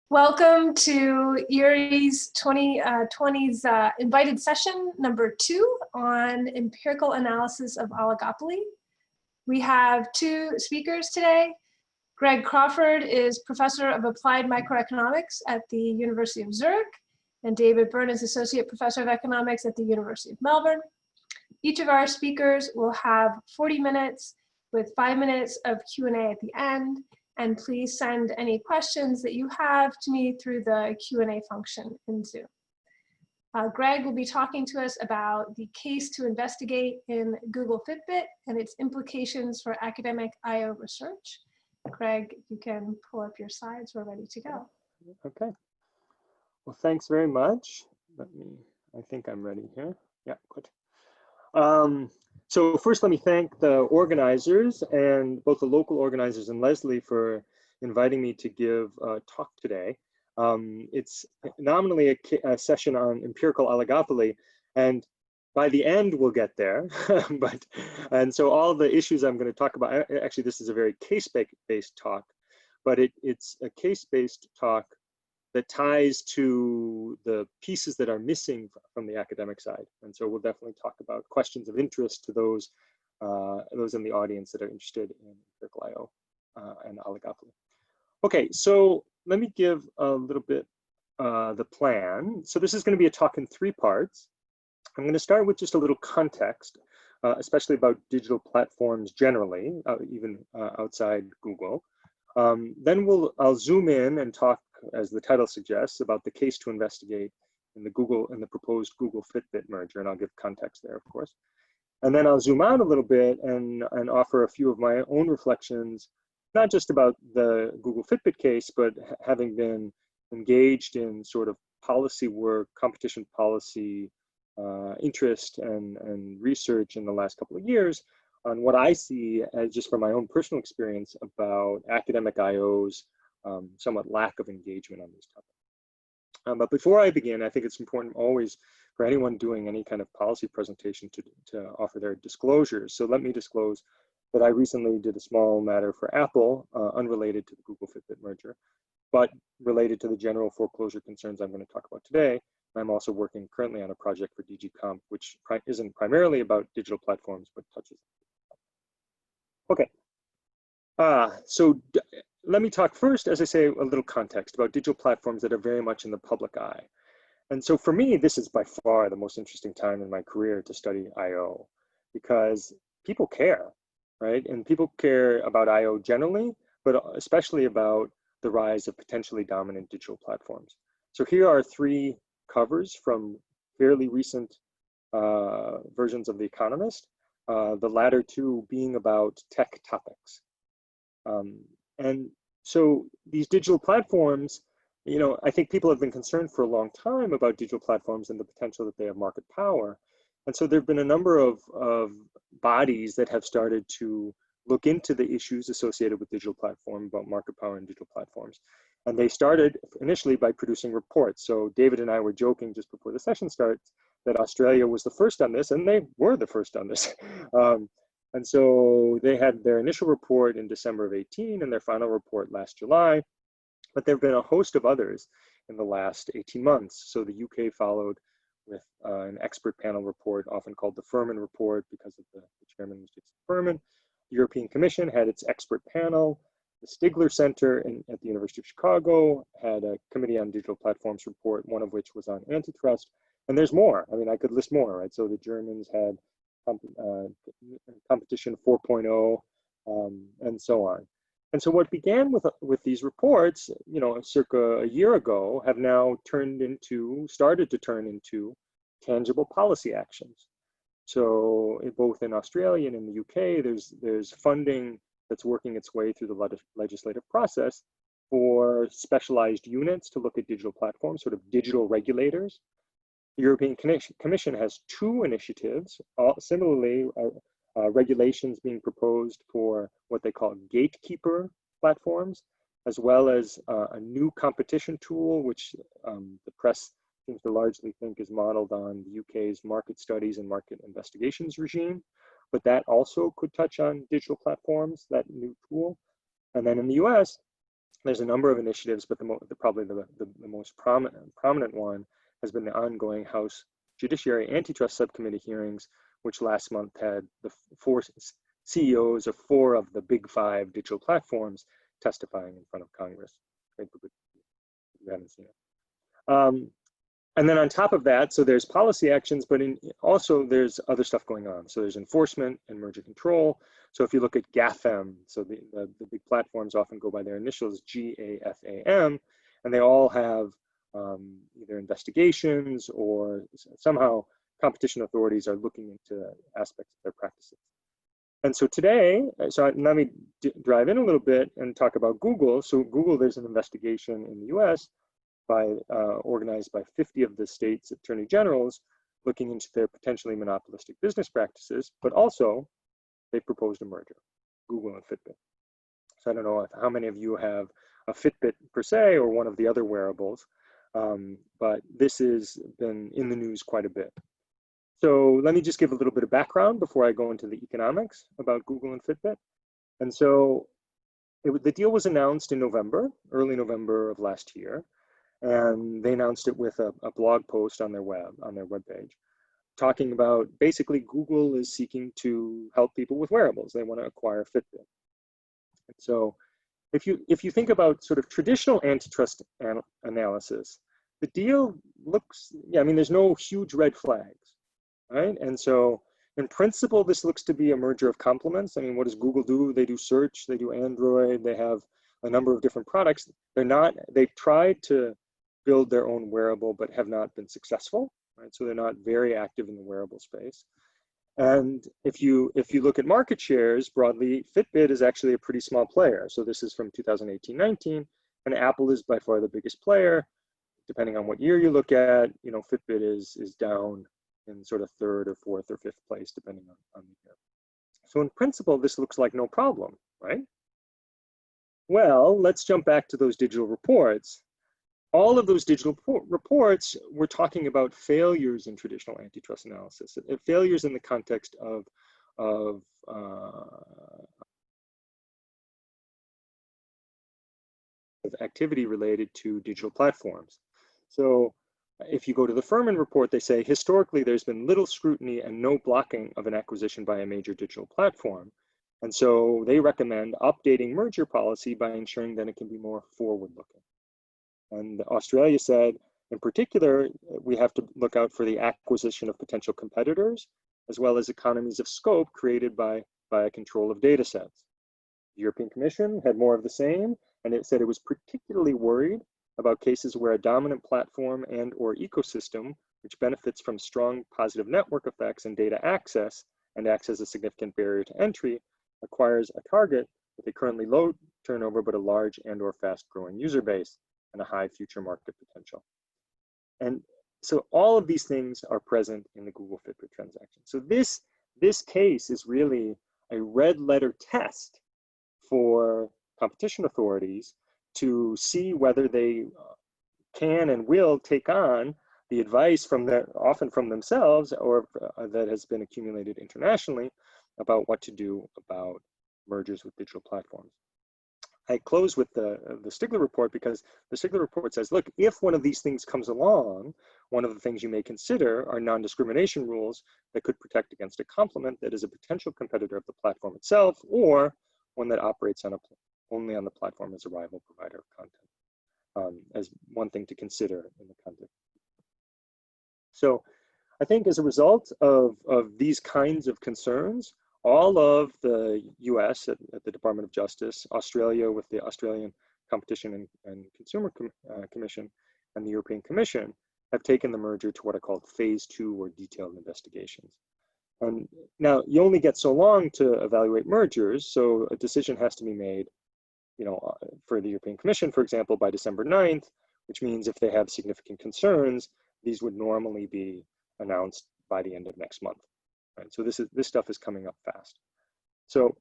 Welcome to EARIE's 2020's invited session number 2 on empirical analysis of oligopoly. We have 2 speakers today. Greg Crawford is professor of applied microeconomics at the University of Zurich, and David Byrne is associate professor of economics at the University of Melbourne. Each of our speakers will have 40 minutes with 5 minutes of Q&A at the end. And please send any questions that you have to me through the Q&A function in Zoom. Greg will be talking to us about the case to investigate in Google-Fitbit and its implications for academic I/O research. Greg, you can pull up your slides. We're ready to go. Okay. Well, thanks very much. I think I'm ready here. Yeah, good. So first, let me thank the organizers and both the local organizers and Leslie for inviting me to give a talk today. It's nominally a session on empirical oligopoly, and by the end we'll get there. And so all the issues I'm going to talk about, actually this is a very case-based talk, but it's a case-based talk that ties to the pieces that are missing from the academic side. And so we'll definitely talk about questions of interest to those in the audience that are interested in empirical I/O and oligopoly. Okay, so let me give a little bit the plan. So this is going to be a talk in 3 parts. I'm going to start with just a little context, especially about digital platforms generally, even outside Google. Then I'll zoom in and talk, as the title suggests, about the case to investigate in the proposed Google-Fitbit merger, and I'll give context there, of course. And then I'll zoom out a little bit and offer a few of my own reflections, not just about the Google-Fitbit case, but having been engaged in sort of policy work, competition policy, interest and research in the last couple of years on what I see as, just from my own personal experience, about academic I/O's somewhat lack of engagement on these topics. But before I begin, I think it's important always for anyone doing any kind of policy presentation to offer their disclosures. So let me disclose that I recently did a small matter for Apple, unrelated to the Google-Fitbit merger, but related to the general foreclosure concerns I'm going to talk about today. I'm also working currently on a project for DG Comp, which isn't primarily about digital platforms, but touches. Okay. So let me talk first, as I say, a little context about digital platforms that are very much in the public eye. And so for me, this is by far the most interesting time in my career to study I/O, because people care, right? And people care about I/O generally, but especially about the rise of potentially dominant digital platforms. So here are 3 covers from fairly recent versions of The Economist, the latter 2 being about tech topics. And so these digital platforms, you know, I think people have been concerned for a long time about digital platforms and the potential that they have market power. And so there have been a number of bodies that have started to look into the issues associated with digital platform, about market power and digital platforms. And they started initially by producing reports. So David and I were joking just before the session starts that Australia was the first on this, and they were the first on this. And so they had their initial report in December of 18 and their final report last July. But there have been a host of others in the last 18 months. So the UK followed with an expert panel report, often called the Furman Report, because of the chairman was Jason Furman. The European Commission had its expert panel. The Stigler Center at the University of Chicago had a Committee on Digital Platforms report, one of which was on antitrust. And there's more. I mean, I could list more, right? So the Germans had Competition 4.0, and so on. And so what began with these reports, you know, circa a year ago, have now started to turn into tangible policy actions. So both in Australia and in the UK, there's funding that's working its way through the legislative process for specialized units to look at digital platforms, sort of digital regulators. The European Commission has 2 initiatives, similarly, regulations being proposed for what they call gatekeeper platforms, as well as a new competition tool, which the press seems to largely think is modeled on the UK's market studies and market investigations regime. But that also could touch on digital platforms, that new tool. And then in the US, There's a number of initiatives, but probably the most prominent one has been the ongoing House Judiciary Antitrust Subcommittee hearings, which last month had the 4 CEOs of 4 of the big 5 digital platforms testifying in front of Congress. You haven't seen it. And then on top of that, so there's policy actions, but also there's other stuff going on. So there's enforcement and merger control. So if you look at GAFAM, so the big platforms often go by their initials, GAFAM, and they all have either investigations or somehow competition authorities are looking into aspects of their practices. And so today, let me drive in a little bit and talk about Google. So Google, there's an investigation in the US organized by 50 of the state's attorney generals looking into their potentially monopolistic business practices, but also they proposed a merger, Google and Fitbit. So I don't know how many of you have a Fitbit per se or one of the other wearables, but this has been in the news quite a bit. So let me just give a little bit of background before I go into the economics about Google and Fitbit. And so the deal was announced in November, early November of last year. And they announced it with a blog post on their webpage, talking about basically Google is seeking to help people with wearables. They want to acquire Fitbit. And so if you think about sort of traditional antitrust analysis, the deal looks, I mean, there's no huge red flags, right? And so in principle, this looks to be a merger of complements. I mean, what does Google do? They do search, they do Android, they have a number of different products. They've tried to build their own wearable, but have not been successful, right? So they're not very active in the wearable space. And if you look at market shares broadly, Fitbit is actually a pretty small player. So this is from 2018-19, and Apple is by far the biggest player. Depending on what year you look at, you know, Fitbit is down in sort of 3rd or 4th or 5th place, depending on the year. So in principle, this looks like no problem, right? Well, let's jump back to those digital reports. All of those digital reports were talking about failures in traditional antitrust analysis, failures in the context of activity related to digital platforms. So if you go to the Furman report, they say historically there's been little scrutiny and no blocking of an acquisition by a major digital platform. And so they recommend updating merger policy by ensuring that it can be more forward-looking. And Australia said, in particular, we have to look out for the acquisition of potential competitors, as well as economies of scope created by a control of data sets. The European Commission had more of the same, and it said it was particularly worried about cases where a dominant platform and or ecosystem, which benefits from strong positive network effects and data access and acts as a significant barrier to entry, acquires a target with a currently low turnover but a large and or fast-growing user base and a high future market potential. And so all of these things are present in the Google Fitbit transaction. So this case is really a red letter test for competition authorities to see whether they can and will take on the advice often from themselves or that has been accumulated internationally about what to do about mergers with digital platforms. I close with the Stigler report because the Stigler report says, look, if one of these things comes along, one of the things you may consider are non-discrimination rules that could protect against a complement that is a potential competitor of the platform itself, or one that operates only on the platform as a rival provider of content, as one thing to consider in the context. So I think as a result of these kinds of concerns, all of the US at the Department of Justice, Australia with the Australian Competition and Consumer Commission, and the European Commission have taken the merger to what are called phase 2 or detailed investigations. And now you only get so long to evaluate mergers, so a decision has to be made, you know, for the European Commission, for example, by December 9th, which means if they have significant concerns, these would normally be announced by the end of next month. Right? So this stuff is coming up fast. So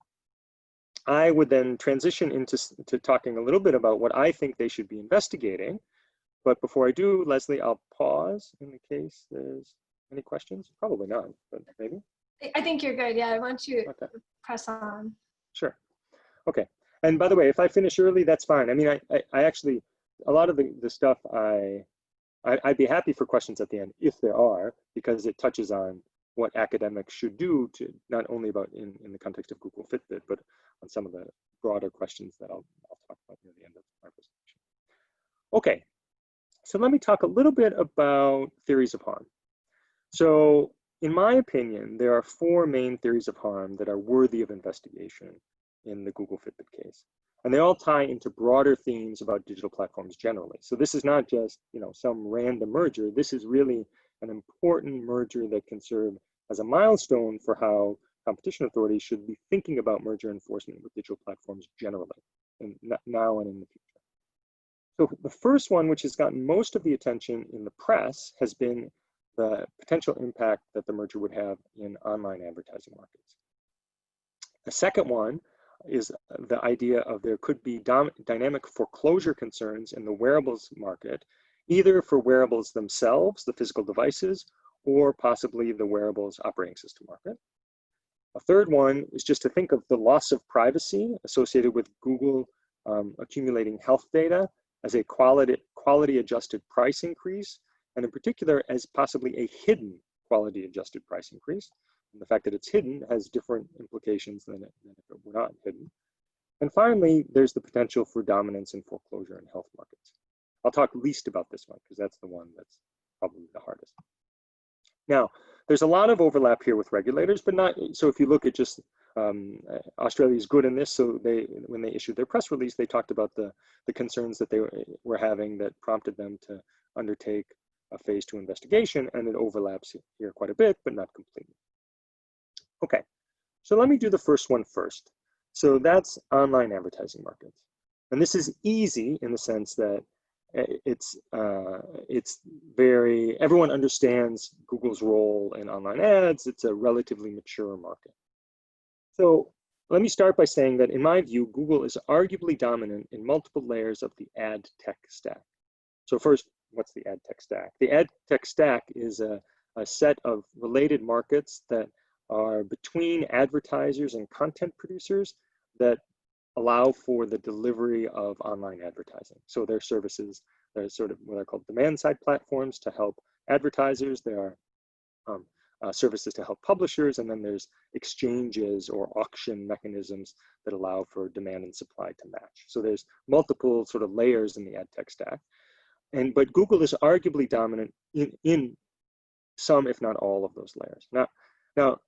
I would then transition into talking a little bit about what I think they should be investigating. But before I do, Leslie, I'll pause in the case there's any questions. Probably not, but maybe. I think you're good. Yeah, I want you to press on. Sure. Okay. And by the way, if I finish early, that's fine. I mean, I actually, a lot of the stuff I'd be happy for questions at the end if there are, because it touches on what academics should do to not only about in the context of Google-Fitbit, but on some of the broader questions that I'll talk about near the end of my presentation. Okay, so let me talk a little bit about theories of harm. So in my opinion, there are 4 main theories of harm that are worthy of investigation in the Google-Fitbit case. And they all tie into broader themes about digital platforms generally. So this is not just, you know, some random merger. This is really an important merger that can serve as a milestone for how competition authorities should be thinking about merger enforcement with digital platforms generally, and now and in the future. So the first one, which has gotten most of the attention in the press, has been the potential impact that the merger would have in online advertising markets. The second one is the idea of there could be dynamic foreclosure concerns in the wearables market, either for wearables themselves, the physical devices, or possibly the wearables operating system market. A third one is just to think of the loss of privacy associated with Google accumulating health data as a quality adjusted price increase, and in particular as possibly a hidden quality adjusted price increase. And the fact that it's hidden has different implications than if it were not hidden. And finally, there's the potential for dominance in foreclosure and health markets. I'll talk least about this one because that's the one that's probably the hardest. Now, there's a lot of overlap here with regulators, but not, so if you look at just, Australia is good in this, so when they issued their press release, they talked about the concerns that they were having that prompted them to undertake a phase 2 investigation, and it overlaps here quite a bit, but not completely. Okay, so let me do the first one first. So that's online advertising markets. And this is easy in the sense that it's everyone understands Google's role in online ads. It's a relatively mature market. So let me start by saying that in my view, Google is arguably dominant in multiple layers of the ad tech stack. So first, what's the ad tech stack? The ad tech stack is a set of related markets that are between advertisers and content producers that allow for the delivery of online advertising. So there are services, there's sort of what are called demand side platforms to help advertisers. There are services to help publishers, and then there's exchanges or auction mechanisms that allow for demand and supply to match. So there's multiple sort of layers in the ad tech stack. But Google is arguably dominant in some, if not all, of those layers. Now,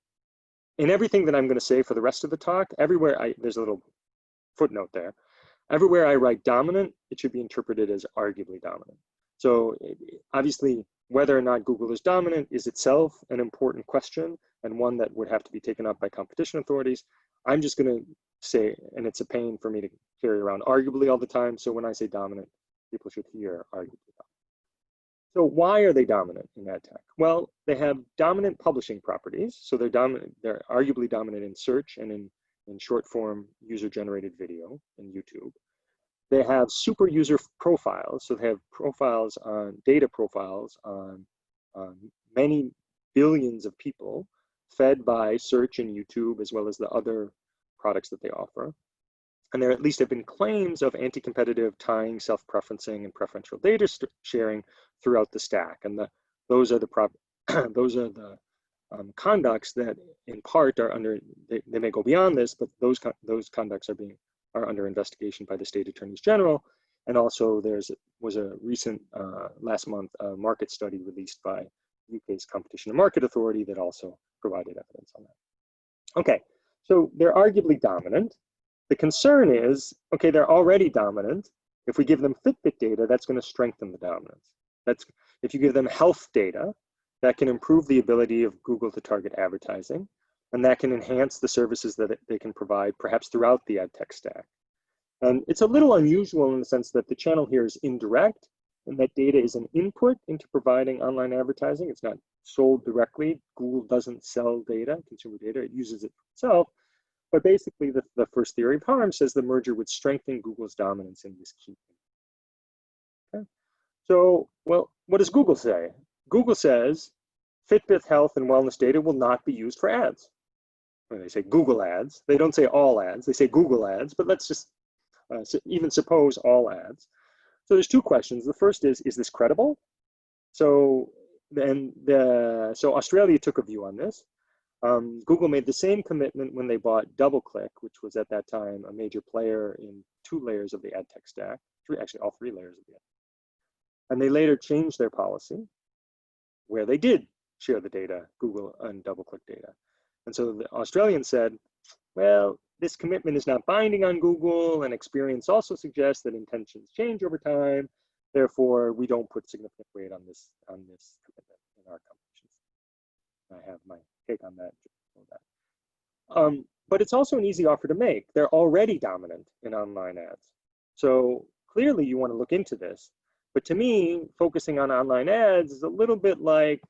in everything that I'm going to say for the rest of the talk, everywhere there's a little footnote there. Everywhere I write dominant, it should be interpreted as arguably dominant. So obviously, whether or not Google is dominant is itself an important question, and one that would have to be taken up by competition authorities. I'm just going to say, and it's a pain for me to carry around arguably all the time, so when I say dominant, people should hear arguably dominant. So why are they dominant in ad tech? Well, they have dominant publishing properties. So they're arguably dominant in search and in short form user-generated video in YouTube. They have super user profiles. So they have profiles on data profiles on many billions of people fed by search and YouTube, as well as the other products that they offer. And there at least have been claims of anti-competitive tying, self-preferencing, and preferential data sharing throughout the stack. And those are the conducts that, in part, are under. They may go beyond this, but those conducts are under investigation by the state attorneys general. And also, was a recent last month market study released by UK's Competition and Market Authority that also provided evidence on that. Okay, so they're arguably dominant. The concern is, okay, they're already dominant. If we give them Fitbit data, that's going to strengthen the dominance. If you give them health data, that can improve the ability of Google to target advertising, and that can enhance the services that they can provide, perhaps throughout the ad tech stack. And it's a little unusual in the sense that the channel here is indirect, and that data is an input into providing online advertising. It's not sold directly. Google doesn't sell data, consumer data. It uses it for itself. But basically, the first theory of harm says the merger would strengthen Google's dominance in this key thing. Okay. So, well, what does Google say? Google says Fitbit health and wellness data will not be used for ads. When they say Google ads, they don't say all ads, they say Google ads, but let's just even suppose all ads. So there's two questions. The first is this credible? So so Australia took a view on this. Google made the same commitment when they bought DoubleClick, which was at that time a major player in 2 layers of the ad tech stack, actually all 3 layers of the ad. And they later changed their policy where they did share the data, Google and DoubleClick data. And so the Australians said, well, this commitment is not binding on Google, and experience also suggests that intentions change over time. Therefore, we don't put significant weight on this commitment in our competitions. I have my take on that. But it's also an easy offer to make. They're already dominant in online ads. So clearly you want to look into this. But to me, focusing on online ads is a little bit like,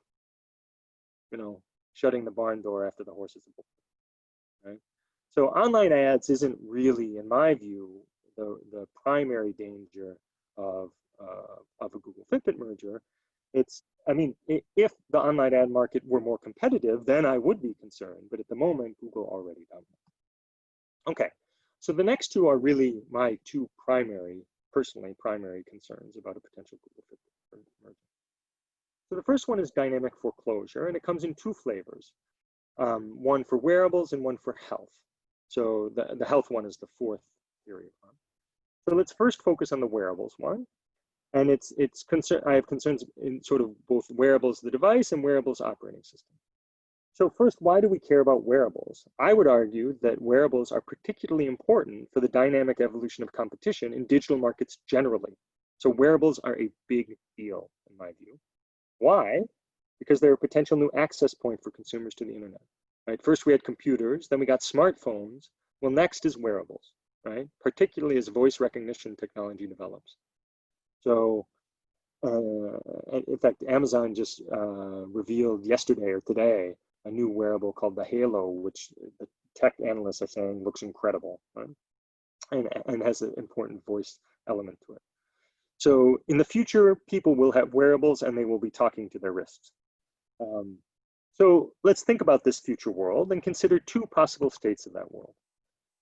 shutting the barn door after the horses are bolted, right? So online ads isn't really, in my view, the primary danger of a Google-Fitbit merger. If the online ad market were more competitive, then I would be concerned. But at the moment, Google already dominates. Okay, so the next 2 are really my 2 personally primary concerns about a potential Google-Fitbit merger. So the first one is dynamic foreclosure, and it comes in 2 flavors, one for wearables and one for health. So the health one is the 4th theory of harm. So let's first focus on the wearables one. And I have concerns in sort of both wearables, the device, and wearables operating system. So first, why do we care about wearables? I would argue that wearables are particularly important for the dynamic evolution of competition in digital markets generally. So wearables are a big deal, in my view. Why? Because they're a potential new access point for consumers to the internet. Right? First we had computers, then we got smartphones. Well, next is wearables, right? Particularly as voice recognition technology develops. So, in fact, Amazon just revealed yesterday or today a new wearable called the Halo, which the tech analysts are saying looks incredible, right? And has an important voice element to it. So in the future, people will have wearables and they will be talking to their wrists. So let's think about this future world and consider 2 possible states of that world.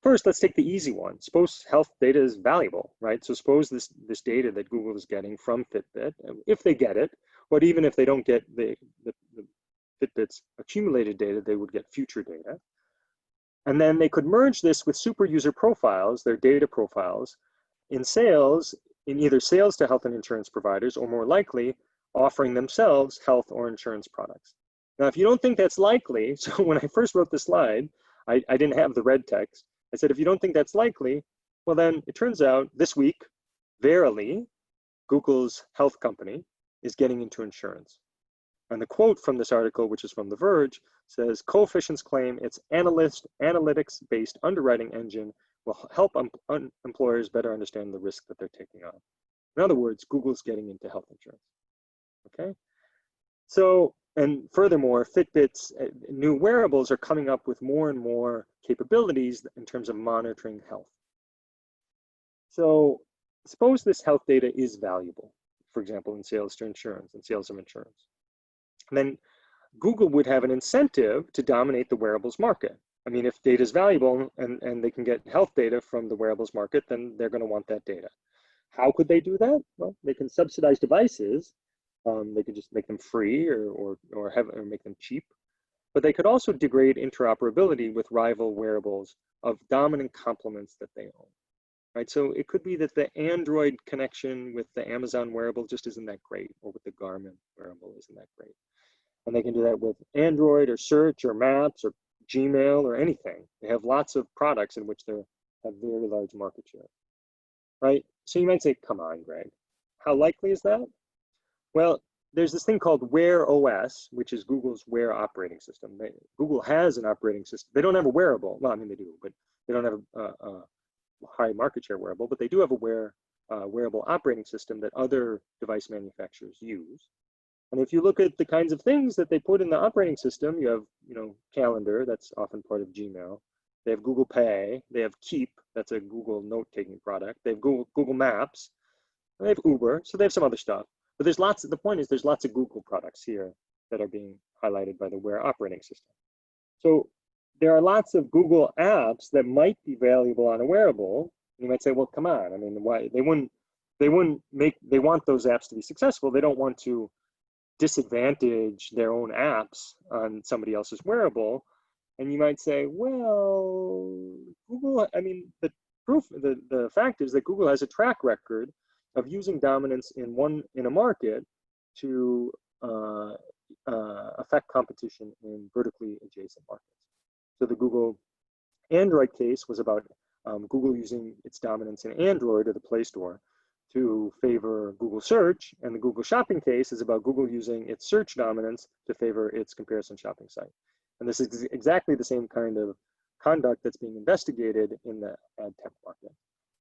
First, let's take the easy one. Suppose health data is valuable, right? So suppose this data that Google is getting from Fitbit, if they get it, but even if they don't get the Fitbit's accumulated data, they would get future data. And then they could merge this with super user profiles, their data profiles, in either sales to health and insurance providers, or more likely, offering themselves health or insurance products. Now, if you don't think that's likely, so when I first wrote the slide, I didn't have the red text. I said, if you don't think that's likely, well then it turns out this week, Verily, Google's health company, is getting into insurance. And the quote from this article, which is from The Verge, says, Coefficients claim its analytics-based underwriting engine will help employers better understand the risk that they're taking on. In other words, Google's getting into health insurance, okay? So, and furthermore, Fitbit's new wearables are coming up with more and more capabilities in terms of monitoring health. So suppose this health data is valuable, for example, in sales to insurance and sales of insurance. Then Google would have an incentive to dominate the wearables market. I mean, if data is valuable and they can get health data from the wearables market, then they're going to want that data. How could they do that? Well, they can subsidize devices. They could just make them free or make them cheap. But they could also degrade interoperability with rival wearables of dominant complements that they own. Right? So it could be that the Android connection with the Amazon wearable just isn't that great, or with the Garmin wearable isn't that great. And they can do that with Android or search or maps or Gmail or anything. They have lots of products in which they have very large market share. Right? So you might say, come on, Greg, how likely is that? Well, there's this thing called Wear OS, which is Google's Wear operating system. Google has an operating system. They don't have a wearable. Well, I mean, they do, but they don't have a high market share wearable, but they do have a wearable operating system that other device manufacturers use. And if you look at the kinds of things that they put in the operating system, you have, Calendar, that's often part of Gmail. They have Google Pay. They have Keep, that's a Google note-taking product. They have Google Maps. They have Uber, so they have some other stuff. But the point is there's lots of Google products here that are being highlighted by the Wear operating system. So there are lots of Google apps that might be valuable on a wearable, You might say, well, come on. I mean, why they wouldn't they want those apps to be successful. They don't want to disadvantage their own apps on somebody else's wearable. And you might say, well, Google, I mean, the fact is that Google has a track record of using dominance in a market to affect competition in vertically adjacent markets. So the Google Android case was about Google using its dominance in Android or the Play Store to favor Google search, and the Google shopping case is about Google using its search dominance to favor its comparison shopping site. And this is exactly the same kind of conduct that's being investigated in the ad tech market.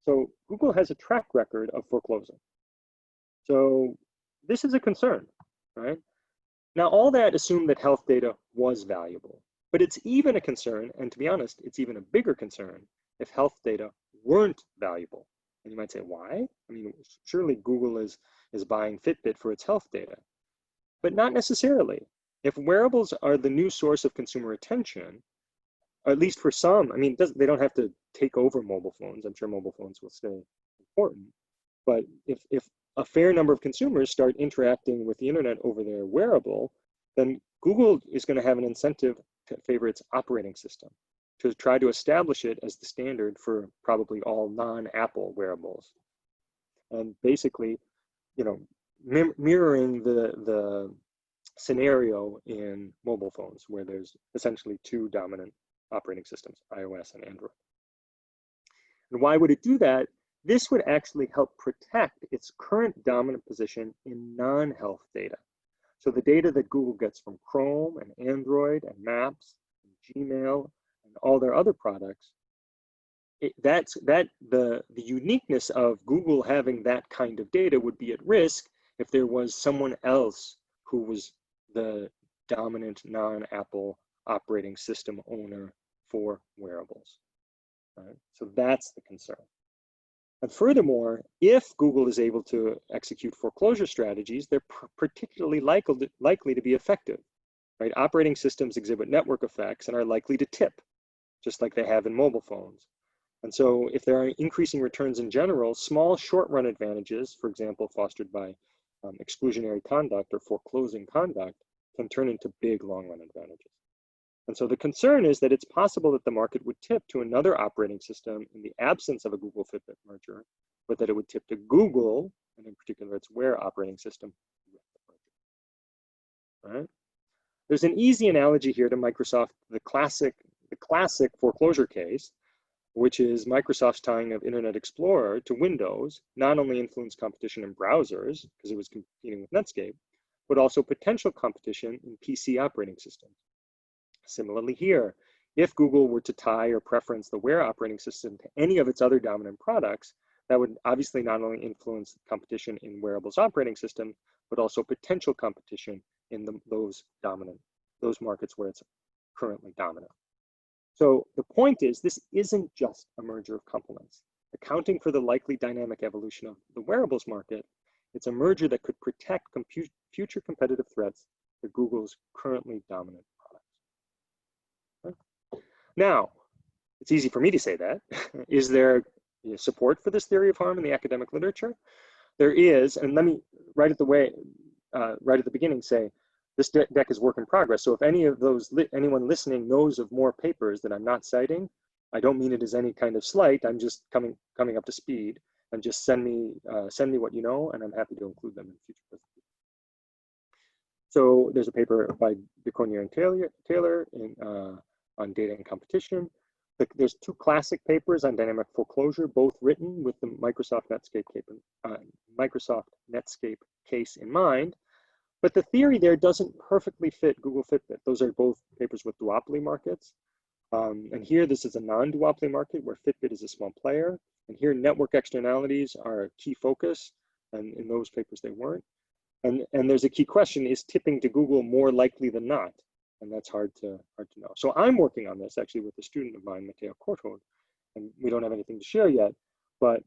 So Google has a track record of foreclosing. So this is a concern, right? Now, all that assumed that health data was valuable, but it's even a concern, and to be honest, it's even a bigger concern if health data weren't valuable. And you might say, why? I mean, surely Google is buying Fitbit for its health data, but not necessarily. If wearables are the new source of consumer attention, or at least for some, I mean, they don't have to take over mobile phones. I'm sure mobile phones will stay important, but if a fair number of consumers start interacting with the internet over their wearable, then Google is going to have an incentive to favor its operating system, to try to establish it as the standard for probably all non-Apple wearables. And basically, you know, mirroring the scenario in mobile phones where there's essentially two dominant operating systems, iOS and Android. And why would it do that? This would actually help protect its current dominant position in non-health data. So the data that Google gets from Chrome and Android and Maps and Gmail and all their other products, the uniqueness of Google having that kind of data would be at risk if there was someone else who was the dominant non-Apple operating system owner for wearables. Right? So that's the concern. And furthermore, if Google is able to execute foreclosure strategies, they're particularly likely to be effective. Right? Operating systems exhibit network effects and are likely to tip, just like they have in mobile phones. And so if there are increasing returns in general, small short-run advantages, for example, fostered by exclusionary conduct or foreclosing conduct, can turn into big long-run advantages. And so the concern is that it's possible that the market would tip to another operating system in the absence of a Google-Fitbit merger, but that it would tip to Google, and in particular its Wear operating system, with the merger. Right? There's an easy analogy here to Microsoft, the classic foreclosure case, which is Microsoft's tying of Internet Explorer to Windows, not only influenced competition in browsers, because it was competing with Netscape, but also potential competition in PC operating systems. Similarly here, if Google were to tie or preference the Wear operating system to any of its other dominant products, that would obviously not only influence competition in wearables operating system, but also potential competition in those markets where it's currently dominant. So the point is, this isn't just a merger of complements. Accounting for the likely dynamic evolution of the wearables market, it's a merger that could protect future competitive threats to Google's currently dominant products. Okay. Now, it's easy for me to say that. Is there support for this theory of harm in the academic literature? There is, and let me right at the beginning say, this deck is work in progress. So if anyone listening knows of more papers that I'm not citing, I don't mean it as any kind of slight. I'm just coming up to speed, and just send me what you know, and I'm happy to include them in future presentations. So there's a paper by Byrne and Taylor on data and competition. There's two classic papers on dynamic foreclosure, both written with the Microsoft Netscape case in mind. But the theory there doesn't perfectly fit Google-Fitbit. Those are both papers with duopoly markets. And here, this is a non-duopoly market where Fitbit is a small player. And here, network externalities are a key focus. And in those papers, they weren't. And there's a key question, is tipping to Google more likely than not? And that's hard to know. So I'm working on this actually with a student of mine, Matteo Crawford. And we don't have anything to share yet, but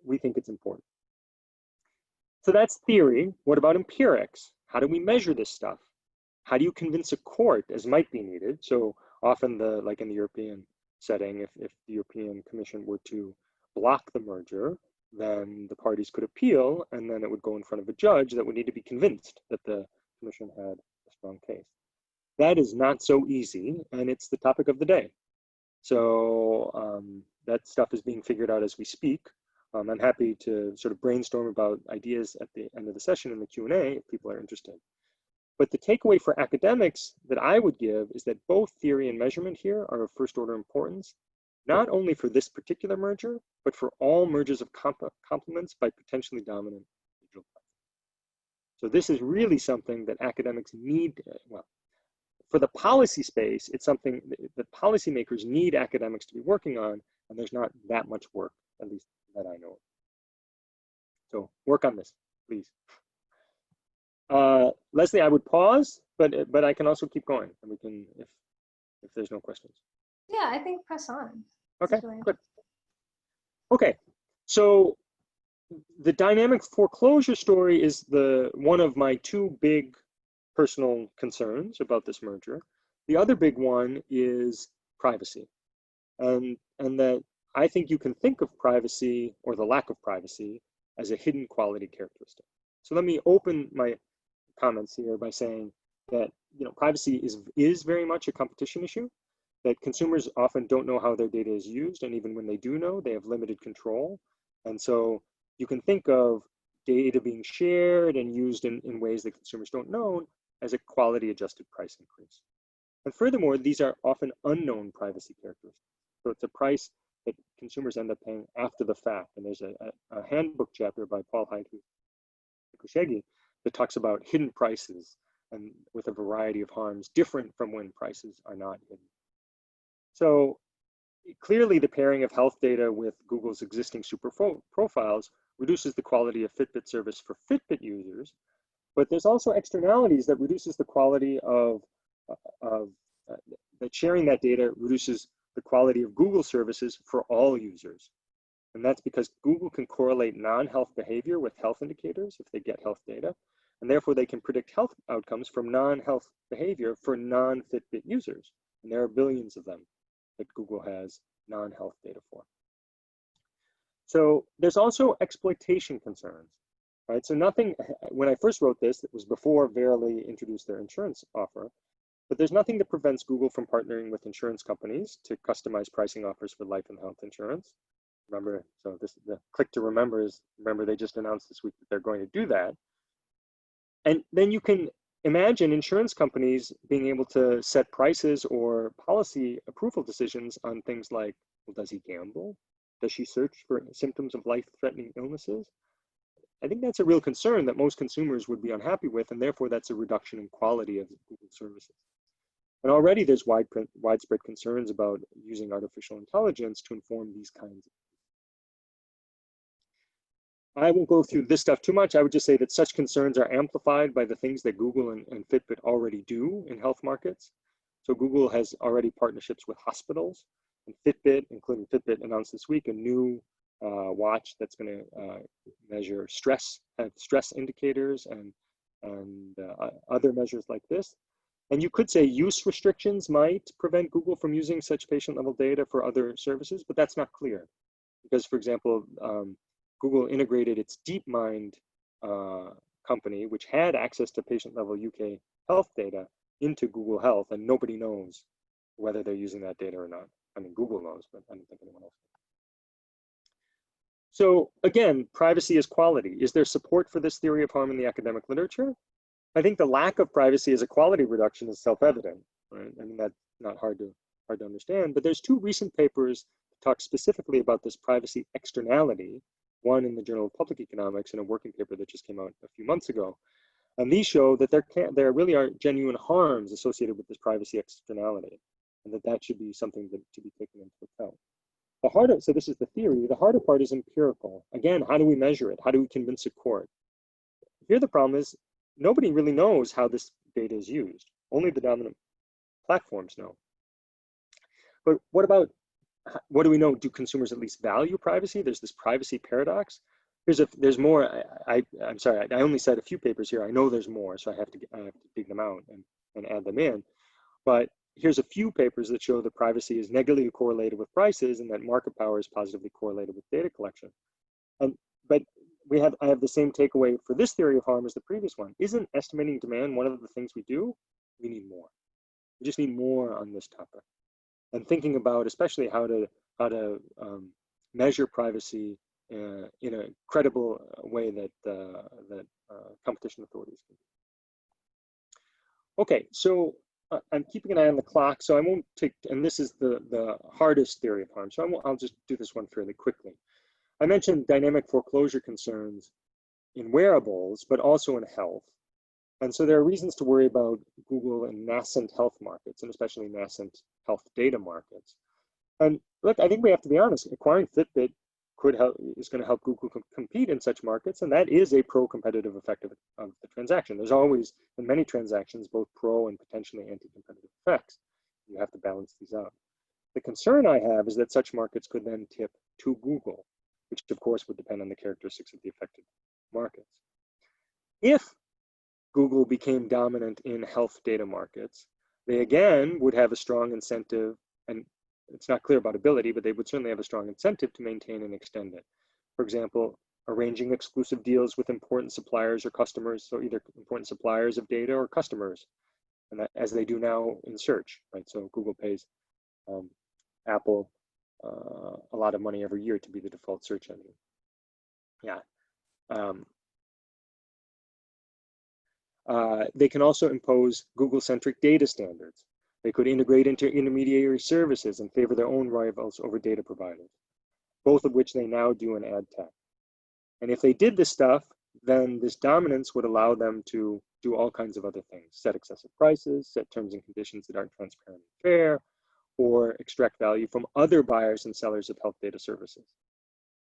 we think it's important. So that's theory. What about empirics? How do we measure this stuff? How do you convince a court, as might be needed? So often, like in the European setting, if the European Commission were to block the merger, then the parties could appeal, and then it would go in front of a judge that would need to be convinced that the commission had a strong case. That is not so easy, and it's the topic of the day. So that stuff is being figured out as we speak. I'm happy to sort of brainstorm about ideas at the end of the session in the Q&A if people are interested. But the takeaway for academics that I would give is that both theory and measurement here are of first order importance, not only for this particular merger, but for all mergers of complements by potentially dominant digital platforms. So this is really something that academics need, well, for the policy space, it's something that policymakers need academics to be working on, and there's not that much work, at least that I know of. So work on this, please. Leslie, I would pause, but I can also keep going, and we can, if there's no questions. Yeah, I think press on. Okay, good. Okay, so the dynamic foreclosure story is one of my two big personal concerns about this merger. The other big one is privacy, and that I think you can think of privacy, or the lack of privacy, as a hidden quality characteristic. So let me open my comments here by saying that privacy is very much a competition issue, that consumers often don't know how their data is used, and even when they do know, they have limited control. And so you can think of data being shared and used in ways that consumers don't know as a quality adjusted price increase. And furthermore, these are often unknown privacy characteristics. So it's a price that consumers end up paying after the fact. And there's a handbook chapter by Paul Haidhu that talks about hidden prices and with a variety of harms different from when prices are not hidden. So clearly the pairing of health data with Google's existing super profiles reduces the quality of Fitbit service for Fitbit users, but there's also externalities that reduces the quality of that sharing that data reduces the quality of Google services for all users. And that's because Google can correlate non-health behavior with health indicators if they get health data, and therefore they can predict health outcomes from non-health behavior for non-Fitbit users. And there are billions of them that Google has non-health data for. So there's also exploitation concerns, right? So nothing, when I first wrote this, it was before Verily introduced their insurance offer, but there's nothing that prevents Google from partnering with insurance companies to customize pricing offers for life and health insurance. Remember, so this, the click to remember is, remember they just announced this week that they're going to do that. And then you can imagine insurance companies being able to set prices or policy approval decisions on things like, well, does he gamble? Does she search for symptoms of life-threatening illnesses? I think that's a real concern that most consumers would be unhappy with, and therefore that's a reduction in quality of Google services. And already there's widespread concerns about using artificial intelligence to inform these kinds of things. I won't go through this stuff too much. I would just say that such concerns are amplified by the things that Google and Fitbit already do in health markets. So Google has already partnerships with hospitals, and Fitbit, including Fitbit, announced this week a new watch that's going to measure stress, have stress indicators and other measures like this. And you could say use restrictions might prevent Google from using such patient-level data for other services, but that's not clear. Because, for example, Google integrated its DeepMind company, which had access to patient-level UK health data, into Google Health, and nobody knows whether they're using that data or not. I mean, Google knows, but I don't think anyone else knows. So again, privacy is quality. Is there support for this theory of harm in the academic literature? I think the lack of privacy as a quality reduction is self-evident, right? I mean, that's not hard to understand, but there's two recent papers that talk specifically about this privacy externality, one in the Journal of Public Economics and a working paper that just came out a few months ago. And these show that there really are genuine harms associated with this privacy externality, and that should be something to be taken into account. The harder, so this is the theory, the harder part is empirical. Again, how do we measure it? How do we convince a court? Here the problem is, nobody really knows how this data is used. Only the dominant platforms know. But what do we know? Do consumers at least value privacy? There's this privacy paradox. There's more. I'm sorry, I only cite a few papers here. I know there's more, so I have to dig them out and add them in. But here's a few papers that show that privacy is negatively correlated with prices and that market power is positively correlated with data collection. But I have the same takeaway for this theory of harm as the previous one. Isn't estimating demand one of the things we do? We need more. We just need more on this topic. And thinking about especially how to measure privacy in a credible way that competition authorities can do. Okay, so I'm keeping an eye on the clock, so I won't take, and this is the hardest theory of harm, so I'll just do this one fairly quickly. I mentioned dynamic foreclosure concerns in wearables, but also in health. And so there are reasons to worry about Google and nascent health markets, and especially nascent health data markets. And look, I think we have to be honest, acquiring Fitbit is going to help Google compete in such markets, and that is a pro-competitive effect of the transaction. There's always, in many transactions, both pro and potentially anti-competitive effects. You have to balance these out. The concern I have is that such markets could then tip to Google, which of course would depend on the characteristics of the affected markets. If Google became dominant in health data markets, they again would have a strong incentive, and it's not clear about ability, but they would certainly have a strong incentive to maintain and extend it. For example, arranging exclusive deals with important suppliers or customers, so either important suppliers of data or customers, and that, as they do now in search, right? So Google pays Apple a lot of money every year to be the default search engine. Yeah. They can also impose Google-centric data standards. They could integrate into intermediary services and favor their own rivals over data providers, both of which they now do in ad tech. And if they did this stuff, then this dominance would allow them to do all kinds of other things, set excessive prices, set terms and conditions that aren't transparent and fair, or extract value from other buyers and sellers of health data services.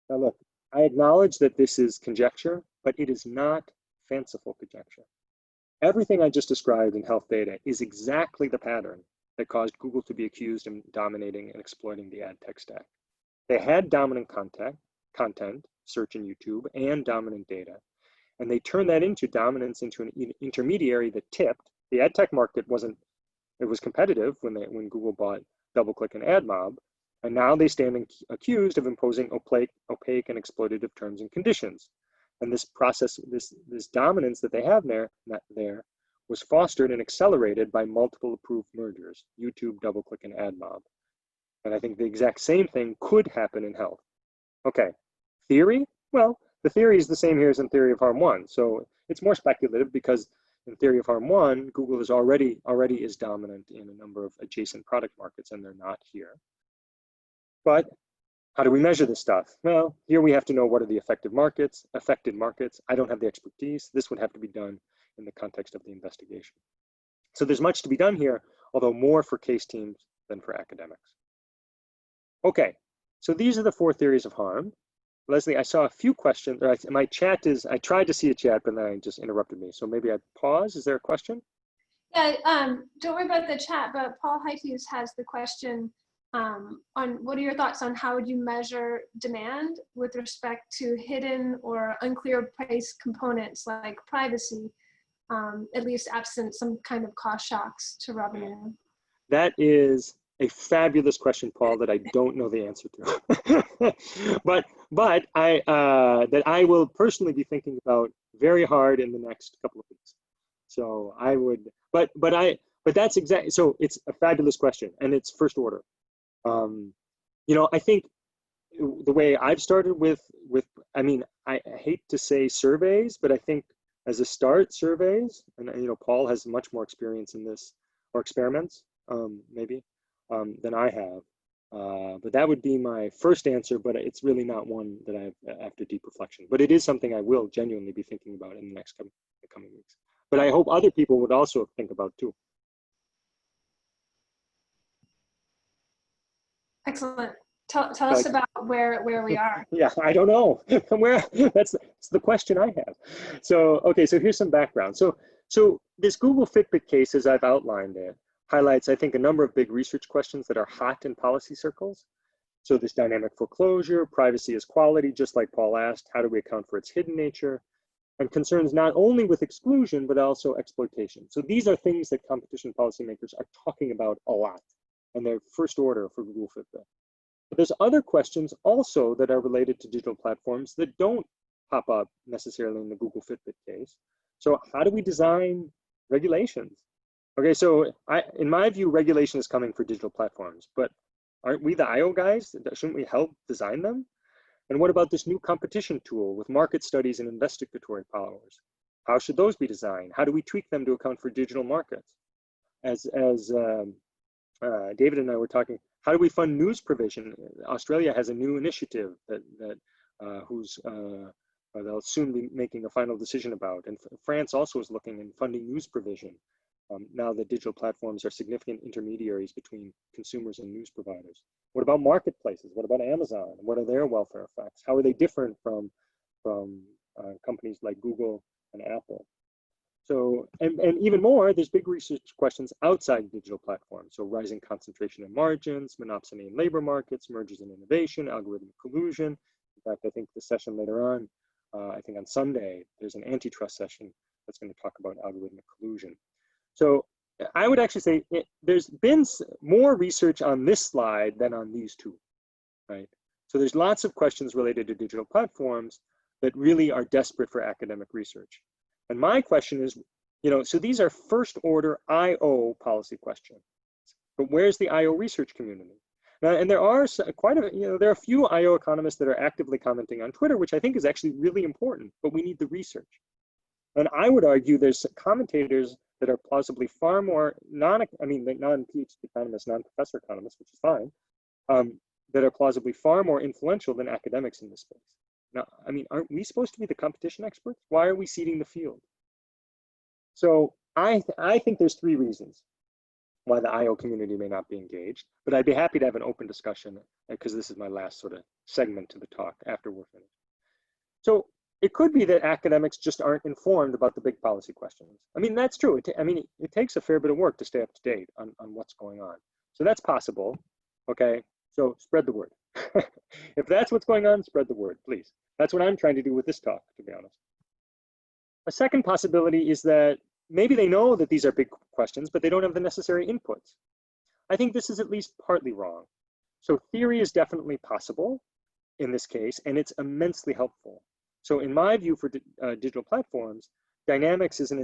Now look, I acknowledge that this is conjecture, but it is not fanciful conjecture. Everything I just described in health data is exactly the pattern that caused Google to be accused of dominating and exploiting the ad tech stack. They had dominant content, search and YouTube, and dominant data, and they turned that into dominance into an intermediary that tipped. The ad tech market it was competitive when Google bought DoubleClick and AdMob, and now they stand accused of imposing opaque and exploitative terms and conditions. And this process, this dominance that they have there was fostered and accelerated by multiple approved mergers, YouTube, DoubleClick, and AdMob. And I think the exact same thing could happen in health. Okay, theory? Well, the theory is the same here as in Theory of Harm 1. So it's more speculative because in Theory of Harm 1, Google is already is dominant in a number of adjacent product markets, and they're not here. But how do we measure this stuff? Well, here we have to know what are the affected markets. I don't have the expertise. This would have to be done in the context of the investigation. So there's much to be done here, although more for case teams than for academics. Okay, so these are the 4 theories of harm. Leslie, I saw a few questions. My chat I tried to see a chat, but then it just interrupted me. So maybe I'd pause. Is there a question? Yeah, don't worry about the chat, but Paul Heifus has the question on what are your thoughts on how would you measure demand with respect to hidden or unclear price components like privacy, at least absent some kind of cost shocks to revenue? That is a fabulous question, Paul, that I don't know the answer to. but that I will personally be thinking about very hard in the next couple of weeks. So I would, but that's exactly, so it's a fabulous question and it's first order. I think the way I've started with, I mean, I hate to say surveys, but I think as a start, surveys, and Paul has much more experience in this, or experiments, maybe, than I have. But that would be my first answer, but it's really not one that I have after deep reflection. But it is something I will genuinely be thinking about in the next coming weeks. But I hope other people would also think about too. Excellent. Tell us about where we are. Yeah, I don't know. That's the question I have. So, okay, so here's some background. So this Google-Fitbit case, as I've outlined it, highlights, I think, a number of big research questions that are hot in policy circles. So this dynamic foreclosure, privacy as quality, just like Paul asked, how do we account for its hidden nature? and concerns not only with exclusion, but also exploitation. So these are things that competition policymakers are talking about a lot, and they're first order for Google-Fitbit. But there's other questions also that are related to digital platforms that don't pop up necessarily in the Google-Fitbit case. So how do we design regulations? Okay, so in my view, regulation is coming for digital platforms, but aren't we the IO guys? Shouldn't we help design them? And what about this new competition tool with market studies and investigatory powers? How should those be designed? How do we tweak them to account for digital markets? As David and I were talking, how do we fund news provision? Australia has a new initiative that they'll soon be making a final decision about. And France also is looking in funding news provision. Now that digital platforms are significant intermediaries between consumers and news providers. What about marketplaces? What about Amazon? What are their welfare effects? How are they different from companies like Google and Apple? So, and even more, there's big research questions outside digital platforms. So rising concentration in margins, monopsony in labor markets, mergers in innovation, algorithmic collusion. In fact, I think the session later on, I think on Sunday, there's an antitrust session that's going to talk about algorithmic collusion. So I would actually say there's been more research on this slide than on these two, right? So there's lots of questions related to digital platforms that really are desperate for academic research. And my question is, so these are first order IO policy questions, but where's the IO research community? Now, and there are there are a few IO economists that are actively commenting on Twitter, which I think is actually really important, but we need the research. And I would argue there's commentators that are plausibly far more non-PhD economists, non-professor economists, which is fine, that are plausibly far more influential than academics in this space. Now, I mean, aren't we supposed to be the competition experts? Why are we ceding the field? So I think there's three reasons why the IO community may not be engaged, but I'd be happy to have an open discussion because this is my last sort of segment to the talk after we're finished. So it could be that academics just aren't informed about the big policy questions. I mean, that's true. It takes a fair bit of work to stay up to date on what's going on. So that's possible, okay? So spread the word. If that's what's going on, spread the word, please. That's what I'm trying to do with this talk, to be honest. A second possibility is that maybe they know that these are big questions, but they don't have the necessary inputs. I think this is at least partly wrong. So theory is definitely possible in this case, and it's immensely helpful. So in my view for digital platforms, dynamics is an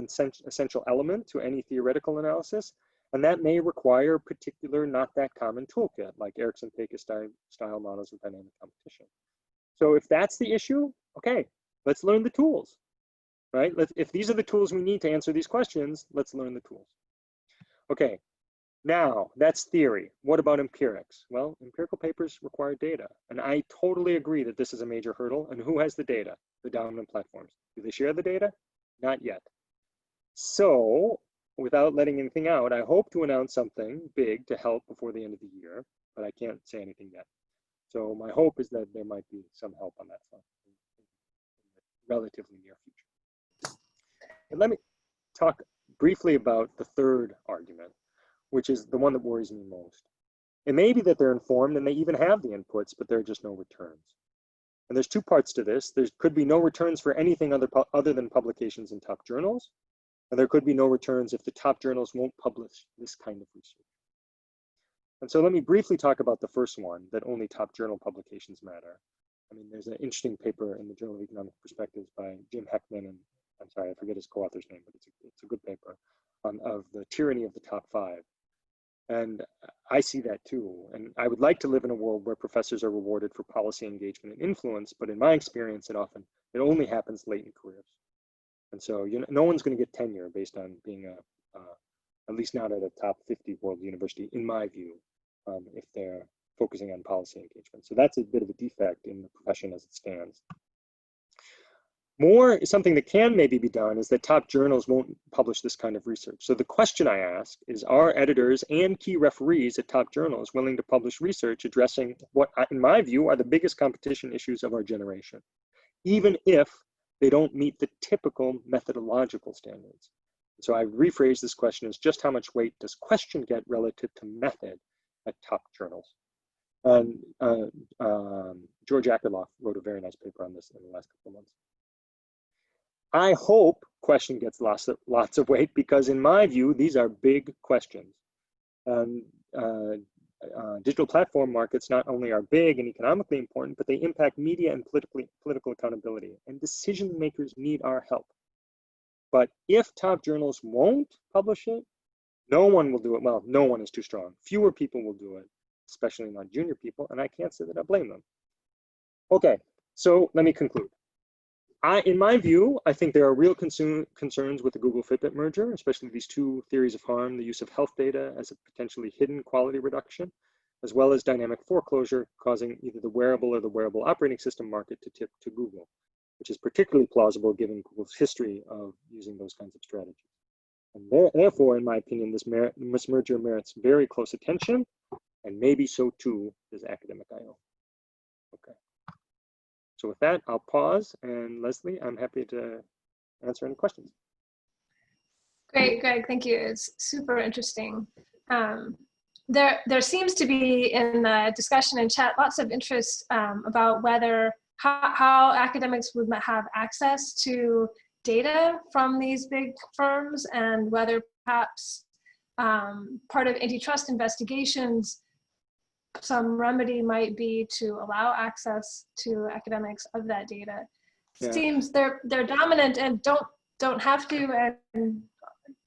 essential element to any theoretical analysis, and that may require a particular not that common toolkit, like Erickson-Pecos style models of dynamic competition. So if that's the issue, okay, let's learn the tools, right? If these are the tools we need to answer these questions, let's learn the tools. Okay, now that's theory. What about empirics? Well, empirical papers require data, and I totally agree that this is a major hurdle. And who has the data? The dominant platforms. Do they share the data? Not yet. So without letting anything out, I hope to announce something big to help before the end of the year, but I can't say anything yet. So my hope is that there might be some help on that front in the relatively near future. And let me talk briefly about the third argument, which is the one that worries me most. It may be that they're informed and they even have the inputs, but there are just no returns. And there's two parts to this. There could be no returns for anything other than publications in top journals. And there could be no returns if the top journals won't publish this kind of research. And so let me briefly talk about the first one, that only top journal publications matter. I mean, there's an interesting paper in the Journal of Economic Perspectives by Jim Heckman, and I'm sorry, I forget his co-author's name, but it's a good paper of the tyranny of the top five. And I see that too. And I would like to live in a world where professors are rewarded for policy engagement and influence, but in my experience, it only happens late in careers. And so no one's going to get tenure based on being at least not at a top 50 world university, in my view, if they're focusing on policy engagement. So that's a bit of a defect in the profession as it stands. Something that can maybe be done is that top journals won't publish this kind of research. So the question I ask is, are editors and key referees at top journals willing to publish research addressing what, in my view, are the biggest competition issues of our generation, even if they don't meet the typical methodological standards? So I rephrase this question as, just how much weight does question get relative to method at top journals? And George Akerlof wrote a very nice paper on this in the last couple of months. I hope question gets lots of weight, because in my view, these are big questions. Digital platform markets not only are big and economically important, but they impact media and political accountability, and decision makers need our help. But if top journals won't publish it, no one will do it. Well, no one is too strong. Fewer people will do it, especially not junior people, and I can't say that I blame them. Okay, so let me conclude. In my view, I think there are real concerns with the Google-Fitbit merger, especially these two theories of harm: the use of health data as a potentially hidden quality reduction, as well as dynamic foreclosure, causing either the wearable or the wearable operating system market to tip to Google, which is particularly plausible given Google's history of using those kinds of strategies. And therefore, in my opinion, this merger merits very close attention, and maybe so too does academic I/O. Okay. So with that, I'll pause, and Leslie, I'm happy to answer any questions. Great, Greg, thank you. It's super interesting. There seems to be in the discussion and chat lots of interest about whether how academics would have access to data from these big firms, and whether perhaps part of antitrust investigations, some remedy might be to allow access to academics of that data. Yeah. Seems they're dominant and don't have to, and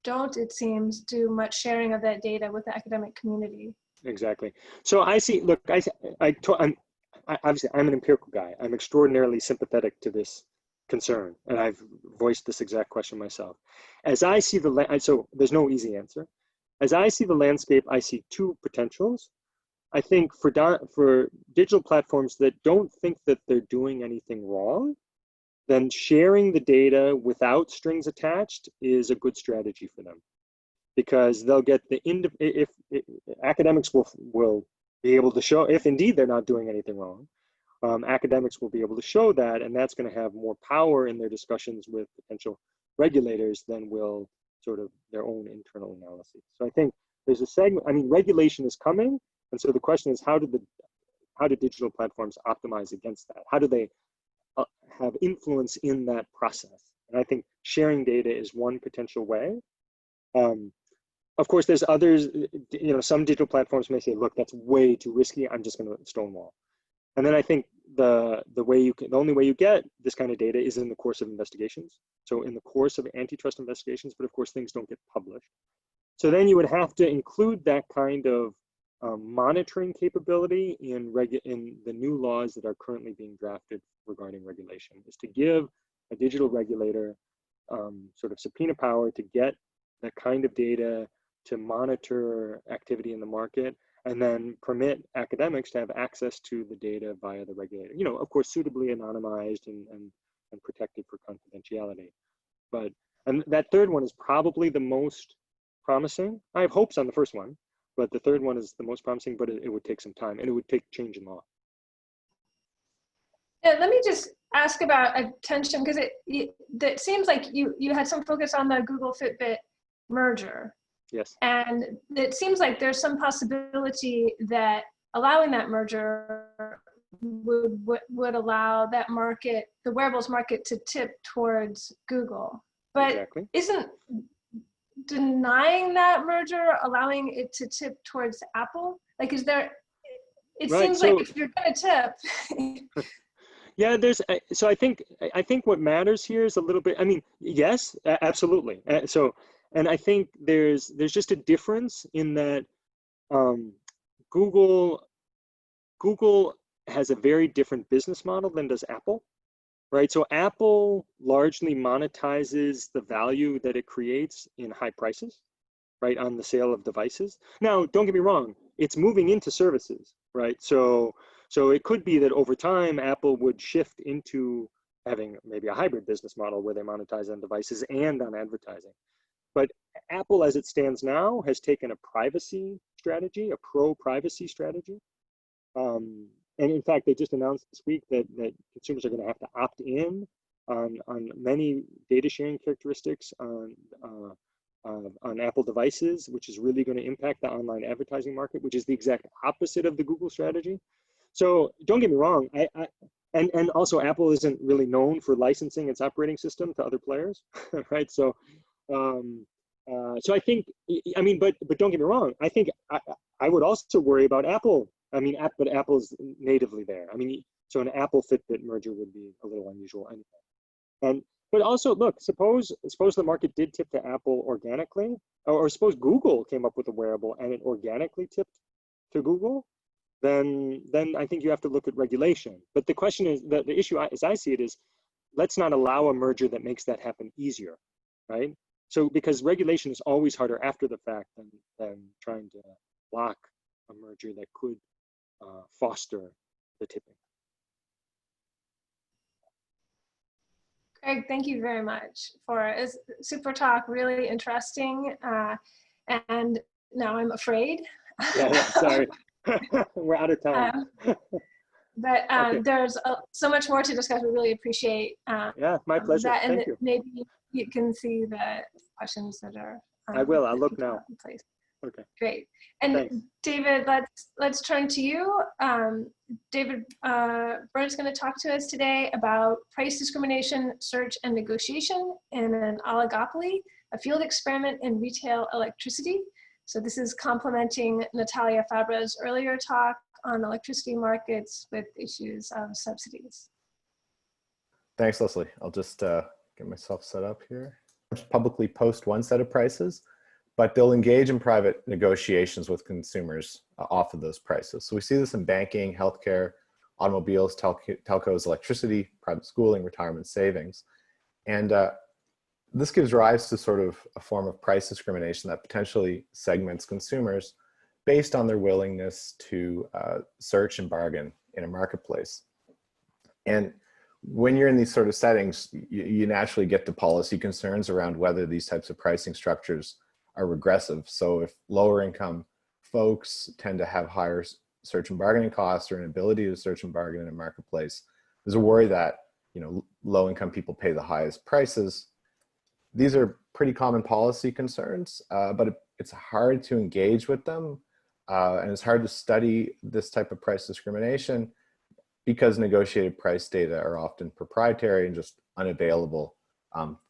don't, it seems, do much sharing of that data with the academic community. Exactly. So I see. Look, obviously I'm an empirical guy. I'm extraordinarily sympathetic to this concern, and I've voiced this exact question myself. As I see so there's no easy answer. As I see the landscape, I see two potentials. I think for digital platforms that don't think that they're doing anything wrong, then sharing the data without strings attached is a good strategy for them, because they'll get if academics will be able to show, if indeed they're not doing anything wrong, academics will be able to show that, and that's going to have more power in their discussions with potential regulators than will sort of their own internal analysis. So I think there's a segment. I mean, regulation is coming. And so the question is, how do digital platforms optimize against that? How do they have influence in that process? And I think sharing data is one potential way. Of course, there's others. Some digital platforms may say, "Look, that's way too risky. I'm just going to stonewall." And then I think the only way you get this kind of data is in the course of investigations. So in the course of antitrust investigations, but of course things don't get published. So then you would have to include that kind of monitoring capability in the new laws that are currently being drafted regarding regulation, is to give a digital regulator sort of subpoena power to get that kind of data to monitor activity in the market, and then permit academics to have access to the data via the regulator. Of course, suitably anonymized and protected for confidentiality. And that third one is probably the most promising. I have hopes on the first one, but the third one is the most promising, but it would take some time, and it would take change in law. Yeah, let me just ask about attention, because it seems like you had some focus on the Google-Fitbit merger. Yes. And it seems like there's some possibility that allowing that merger would allow that market, the wearables market, to tip towards Google. But exactly. Isn't denying that merger allowing it to tip towards Apple? Like, is there, it right, seems so, like if you're going to tip. Yeah, so I think what matters here is a little bit, I mean, yes, absolutely. And I think there's just a difference in that Google has a very different business model than does Apple, right? So Apple largely monetizes the value that it creates in high prices, right, on the sale of devices. Now, don't get me wrong, it's moving into services, right? So it could be that over time, Apple would shift into having maybe a hybrid business model where they monetize on devices and on advertising. But Apple, as it stands now, has taken a privacy strategy, a pro-privacy strategy. And in fact, they just announced this week that consumers are going to have to opt in on many data sharing characteristics on Apple devices, which is really going to impact the online advertising market, which is the exact opposite of the Google strategy. So don't get me wrong, and also Apple isn't really known for licensing its operating system to other players, right? So, so I think, I mean, but don't get me wrong. I think I would also worry about Apple. I mean, but Apple's natively there. I mean, so an Apple Fitbit merger would be a little unusual anyway. And but also, look, suppose the market did tip to Apple organically, or suppose Google came up with a wearable and it organically tipped to Google, then I think you have to look at regulation. But the question is, the issue as I see it is, let's not allow a merger that makes that happen easier, right? So because regulation is always harder after the fact than trying to block a merger that could foster the tipping. Greg, thank you very much for a super talk, really interesting. And now I'm afraid. Yeah, sorry. We're out of time. But Okay. there's so much more to discuss. We really appreciate yeah, my pleasure. that, and Thank you. maybe you can see the questions that are. I will. I'll look now. Please. Okay. Great. And Thanks. David, let's turn to you. David Byrne is going to talk to us today about price discrimination, search, and negotiation in an oligopoly, a field experiment in retail electricity. So this is complementing Natalia Fabra's earlier talk on electricity markets with issues of subsidies. Thanks, Leslie. I'll just get myself set up here. Just publicly post one set of prices, but they'll engage in private negotiations with consumers off of those prices. So we see this in banking, healthcare, automobiles, telcos, electricity, private schooling, retirement savings. And this gives rise to sort of a form of price discrimination that potentially segments consumers based on their willingness to search and bargain in a marketplace. And when you're in these sort of settings, you naturally get to policy concerns around whether these types of pricing structures are regressive. So if lower income folks tend to have higher search and bargaining costs or an ability to search and bargain in a marketplace, there's a worry that, you know, low income people pay the highest prices. These are pretty common policy concerns, but it's hard to engage with them. And it's hard to study this type of price discrimination because negotiated price data are often proprietary and just unavailable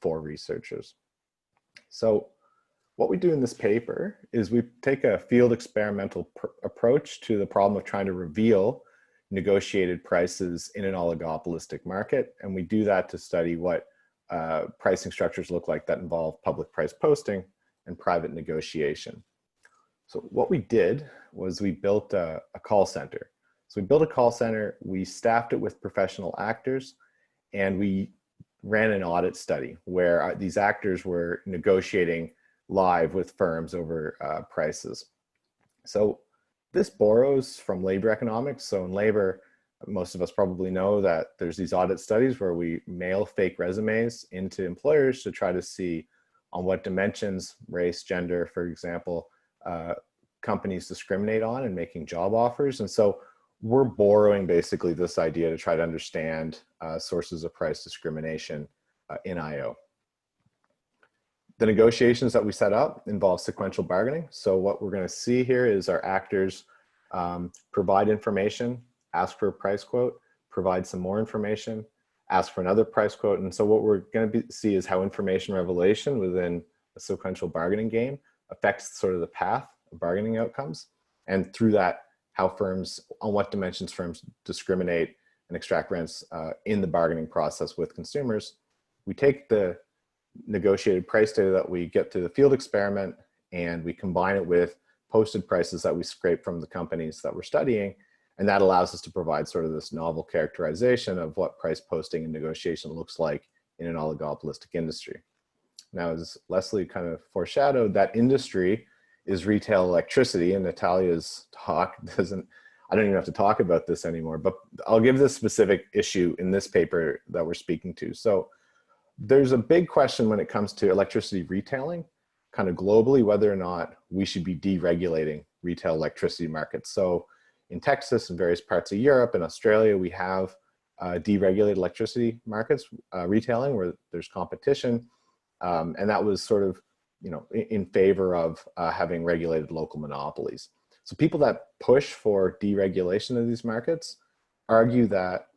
for researchers. So what we do in this paper is we take a field experimental approach to the problem of trying to reveal negotiated prices in an oligopolistic market. And we do that to study what pricing structures look like that involve public price posting and private negotiation. So what we did was we built a call center. So we built a call center, we staffed it with professional actors, and we ran an audit study where these actors were negotiating live with firms over prices. So this borrows from labor economics. So in labor, most of us probably know that there's these audit studies where we mail fake resumes into employers to try to see on what dimensions, race, gender, for example, companies discriminate on in making job offers. And so we're borrowing basically this idea to try to understand sources of price discrimination in IO. The negotiations that we set up involve sequential bargaining. So what we're going to see here is our actors provide information, ask for a price quote, provide some more information, ask for another price quote. And so what we're going to see is how information revelation within a sequential bargaining game affects sort of the path of bargaining outcomes. And through that, how firms, on what dimensions firms discriminate and extract rents in the bargaining process with consumers. We take the negotiated price data that we get through the field experiment and we combine it with posted prices that we scrape from the companies that we're studying. And that allows us to provide sort of this novel characterization of what price posting and negotiation looks like in an oligopolistic industry. Now, as Leslie kind of foreshadowed, that industry is retail electricity, and Natalia's talk doesn't, I don't even have to talk about this anymore, but I'll give this specific issue in this paper that we're speaking to. So there's a big question when it comes to electricity retailing, kind of globally, whether or not we should be deregulating retail electricity markets. So in Texas and various parts of Europe and Australia, we have deregulated electricity markets, retailing, where there's competition. And that was sort of, you know, in favor of having regulated local monopolies. So people that push for deregulation of these markets argue that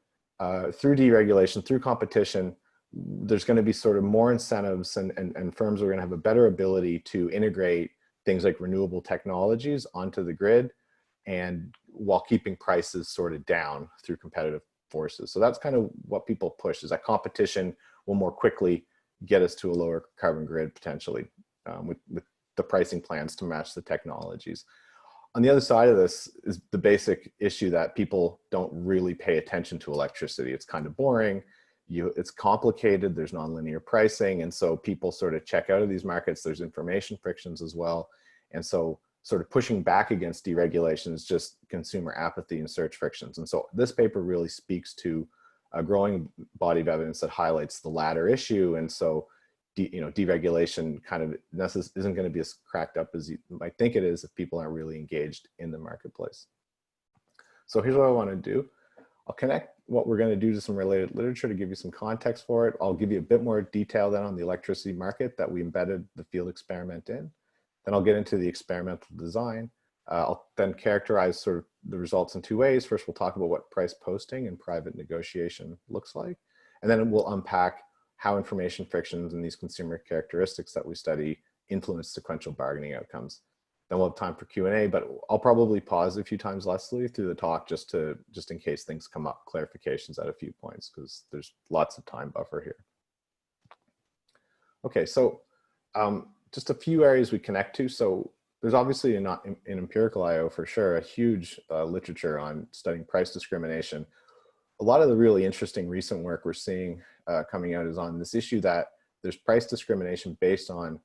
through deregulation, through competition, there's going to be sort of more incentives, and firms are going to have a better ability to integrate things like renewable technologies onto the grid, and while keeping prices sort of down through competitive forces. So that's kind of what people push, is that competition will more quickly get us to a lower carbon grid potentially, with the pricing plans to match the technologies. On the other side of this is the basic issue that people don't really pay attention to electricity. It's kind of boring. It's complicated. There's nonlinear pricing. And so people sort of check out of these markets. There's information frictions as well. And so sort of pushing back against deregulation is just consumer apathy and search frictions. And so this paper really speaks to a growing body of evidence that highlights the latter issue. And so deregulation kind of isn't going to be as cracked up as you might think it is if people aren't really engaged in the marketplace. So here's what I want to do. I'll connect what we're going to do to some related literature to give you some context for it. I'll give you a bit more detail then on the electricity market that we embedded the field experiment in. Then I'll get into the experimental design. I'll then characterize sort of the results in two ways. First, we'll talk about what price posting and private negotiation looks like. And then we'll unpack how information frictions and these consumer characteristics that we study influence sequential bargaining outcomes. Then we'll have time for Q&A, but I'll probably pause a few times, Leslie, through the talk just in case things come up, clarifications at a few points, because there's lots of time buffer here. Okay, so just a few areas we connect to. So there's obviously in empirical IO for sure a huge literature on studying price discrimination. A lot of the really interesting recent work we're seeing coming out is on this issue that there's price discrimination based on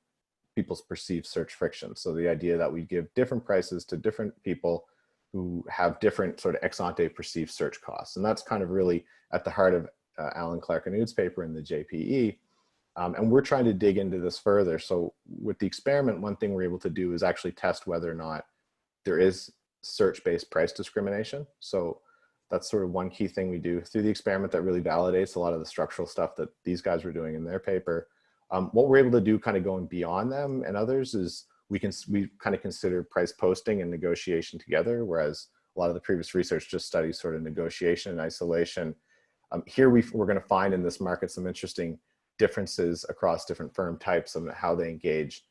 people's perceived search friction. So the idea that we give different prices to different people who have different sort of ex ante perceived search costs. And that's kind of really at the heart of Alan Clark and Oud's paper in the JPE. And we're trying to dig into this further. So with the experiment, one thing we're able to do is actually test whether or not there is search-based price discrimination. So that's sort of one key thing we do through the experiment that really validates a lot of the structural stuff that these guys were doing in their paper. What we're able to do kind of going beyond them and others is we kind of consider price posting and negotiation together, whereas a lot of the previous research just studies sort of negotiation and isolation. Here we're going to find in this market some interesting differences across different firm types and how they engage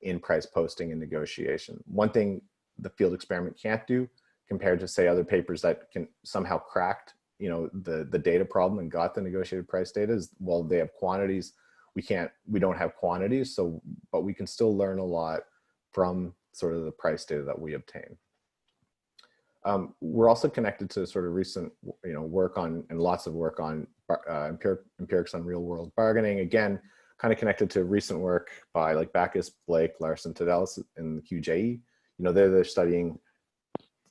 in price posting and negotiation. One thing the field experiment can't do compared to say other papers that can somehow cracked, the data problem and got the negotiated price data is, well, they have quantities. We don't have quantities, but we can still learn a lot from sort of the price data that we obtain. We're also connected to sort of recent, work on, and lots of work on empirics on real world bargaining. Again, kind of connected to recent work by like Backus, Blake, Larson, Tadelis in the QJE. They're studying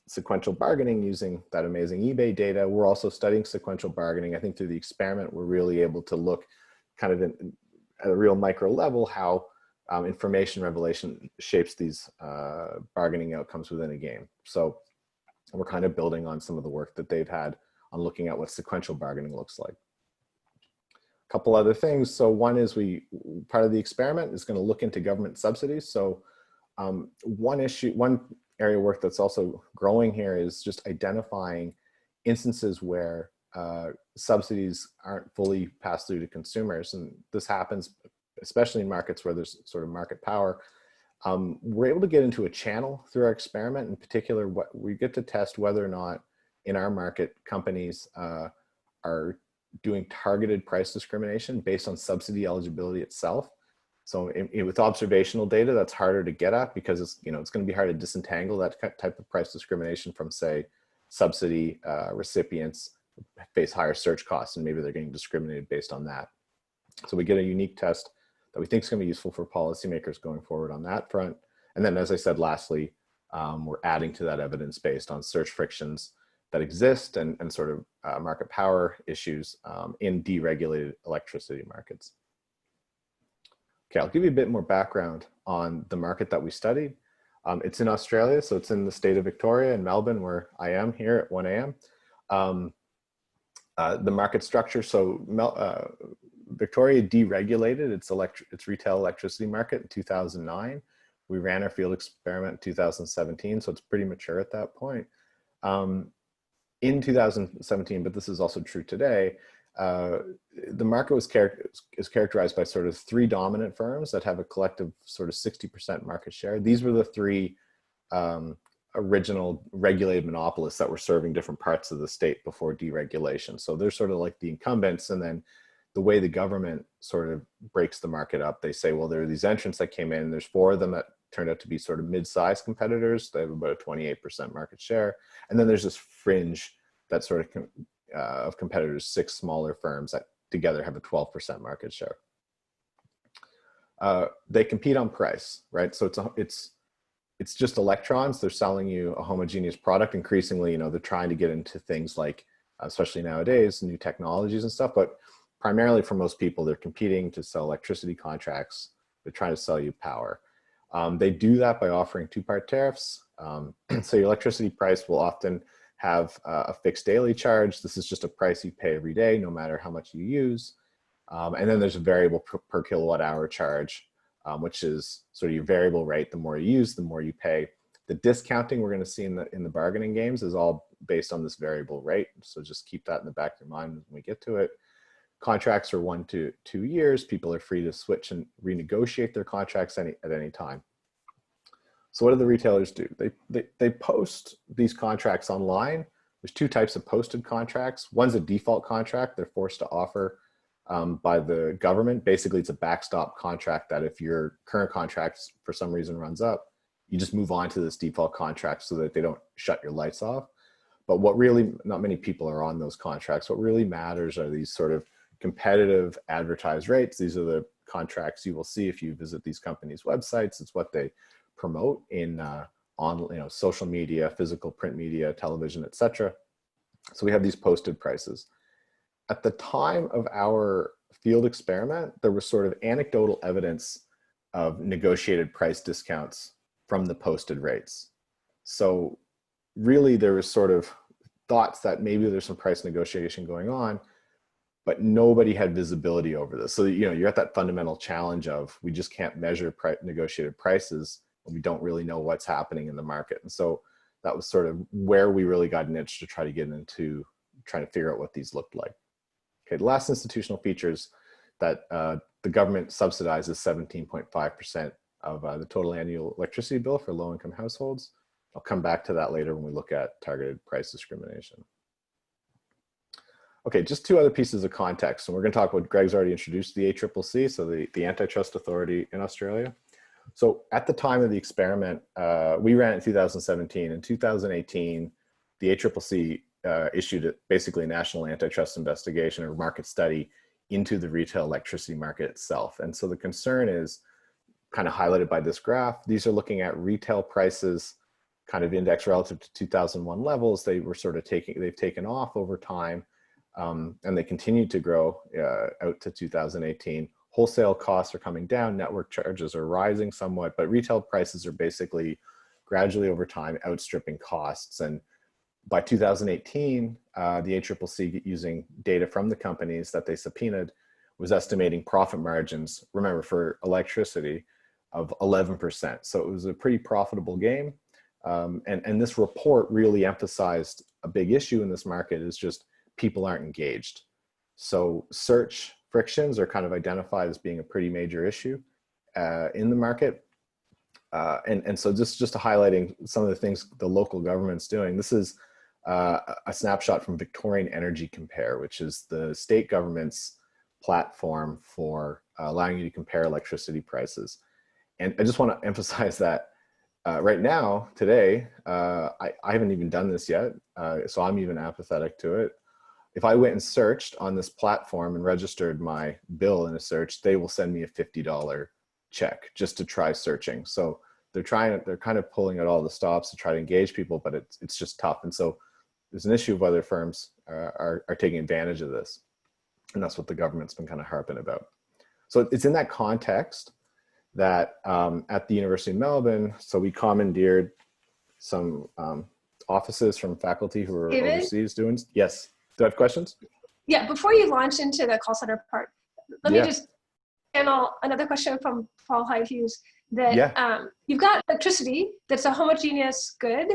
sequential bargaining using that amazing eBay data. We're also studying sequential bargaining. I think through the experiment, we're really able to look kind of at a real micro level how information revelation shapes these bargaining outcomes within a game. So we're kind of building on some of the work that they've had on looking at what sequential bargaining looks like. A couple other things. So one is part of the experiment is going to look into government subsidies. So one area of work that's also growing here is just identifying instances where subsidies aren't fully passed through to consumers. And this happens especially in markets where there's sort of market power. We're able to get into a channel through our experiment. In particular, what we get to test whether or not in our market companies are doing targeted price discrimination based on subsidy eligibility itself. So with observational data, that's harder to get at because it's going to be hard to disentangle that type of price discrimination from, say, subsidy recipients face higher search costs and maybe they're getting discriminated based on that. So we get a unique test that we think is going to be useful for policymakers going forward on that front. And then, as I said, lastly, we're adding to that evidence based on search frictions that exist and sort of market power issues in deregulated electricity markets. Okay, I'll give you a bit more background on the market that we studied. It's in Australia, so it's in the state of Victoria in Melbourne, where I am here at 1 a.m. The market structure, so Victoria deregulated its retail electricity market in 2009. We ran our field experiment in 2017, so it's pretty mature at that point. in 2017, but this is also true today, the market is characterized by sort of 3 dominant firms that have a collective sort of 60% market share. These were the 3 original regulated monopolists that were serving different parts of the state before deregulation. So they're sort of like the incumbents, and then the way the government sort of breaks the market up, they say, well, there are these entrants that came in, there's 4 of them that turned out to be sort of mid-sized competitors. They have about a 28% market share. And then there's this fringe that sort of competitors, 6 smaller firms that together have a 12% market share. They compete on price, right? So it's just electrons. They're selling you a homogeneous product. Increasingly, they're trying to get into things like, especially nowadays, new technologies and stuff, but primarily for most people, they're competing to sell electricity contracts. They're trying to sell you power. They do that by offering 2-part tariffs. So your electricity price will often have a fixed daily charge. This is just a price you pay every day, no matter how much you use. And then there's a variable per kilowatt hour charge, which is sort of your variable rate. The more you use, the more you pay. The discounting we're going to see in the bargaining games is all based on this variable rate. So just keep that in the back of your mind when we get to it. Contracts are 1 to 2 years. People are free to switch and renegotiate their contracts at any time. So what do the retailers do? They post these contracts online. There's 2 types of posted contracts. One's a default contract they're forced to offer by the government. Basically, it's a backstop contract that if your current contract for some reason runs up, you just move on to this default contract so that they don't shut your lights off. But what really, not many people are on those contracts. What really matters are these sort of competitive advertised rates. These are the contracts you will see if you visit these companies' websites. It's what they promote in on social media, physical print media, television, etc. So we have these posted prices. At the time of our field experiment, there was sort of anecdotal evidence of negotiated price discounts from the posted rates. So really there was sort of thoughts that maybe there's some price negotiation going on, but nobody had visibility over this. So, you're at that fundamental challenge of we just can't measure negotiated prices and we don't really know what's happening in the market. And so that was sort of where we really got an itch to try to get into trying to figure out what these looked like. Okay, the last institutional features that the government subsidizes 17.5% of the total annual electricity bill for low-income households. I'll come back to that later when we look at targeted price discrimination. Okay, just 2 other pieces of context. And we're going to talk about, Greg's already introduced the ACCC, so the antitrust authority in Australia. So at the time of the experiment, we ran it in 2017. In 2018, the ACCC issued basically a national antitrust investigation or market study into the retail electricity market itself. And so the concern is kind of highlighted by this graph. These are looking at retail prices kind of indexed relative to 2001 levels. They were sort of they've taken off over time. And they continue to grow out to 2018. Wholesale costs are coming down, network charges are rising somewhat, but retail prices are basically gradually over time outstripping costs. And by 2018, the ACCC, using data from the companies that they subpoenaed, was estimating profit margins, remember, for electricity of 11%. So it was a pretty profitable game. And this report really emphasized a big issue in this market is just people aren't engaged. So search frictions are kind of identified as being a pretty major issue in the market. And so just highlighting some of the things the local government's doing. This is a snapshot from Victorian Energy Compare, which is the state government's platform for allowing you to compare electricity prices. And I just want to emphasize that right now, today, I haven't even done this yet, so I'm even apathetic to it. If I went and searched on this platform and registered my bill in a search, they will send me a $50 check just to try searching. So they're kind of pulling at all the stops to try to engage people, but it's just tough. And so there's an issue of whether firms are taking advantage of this. And that's what the government's been kind of harping about. So it's in that context that at the University of Melbourne, so we commandeered some offices from faculty who are overseas doing, yes. Do I have questions? Yeah, before you launch into the call center part, let me just channel another question from Paul Hughes that you've got electricity that's a homogeneous good,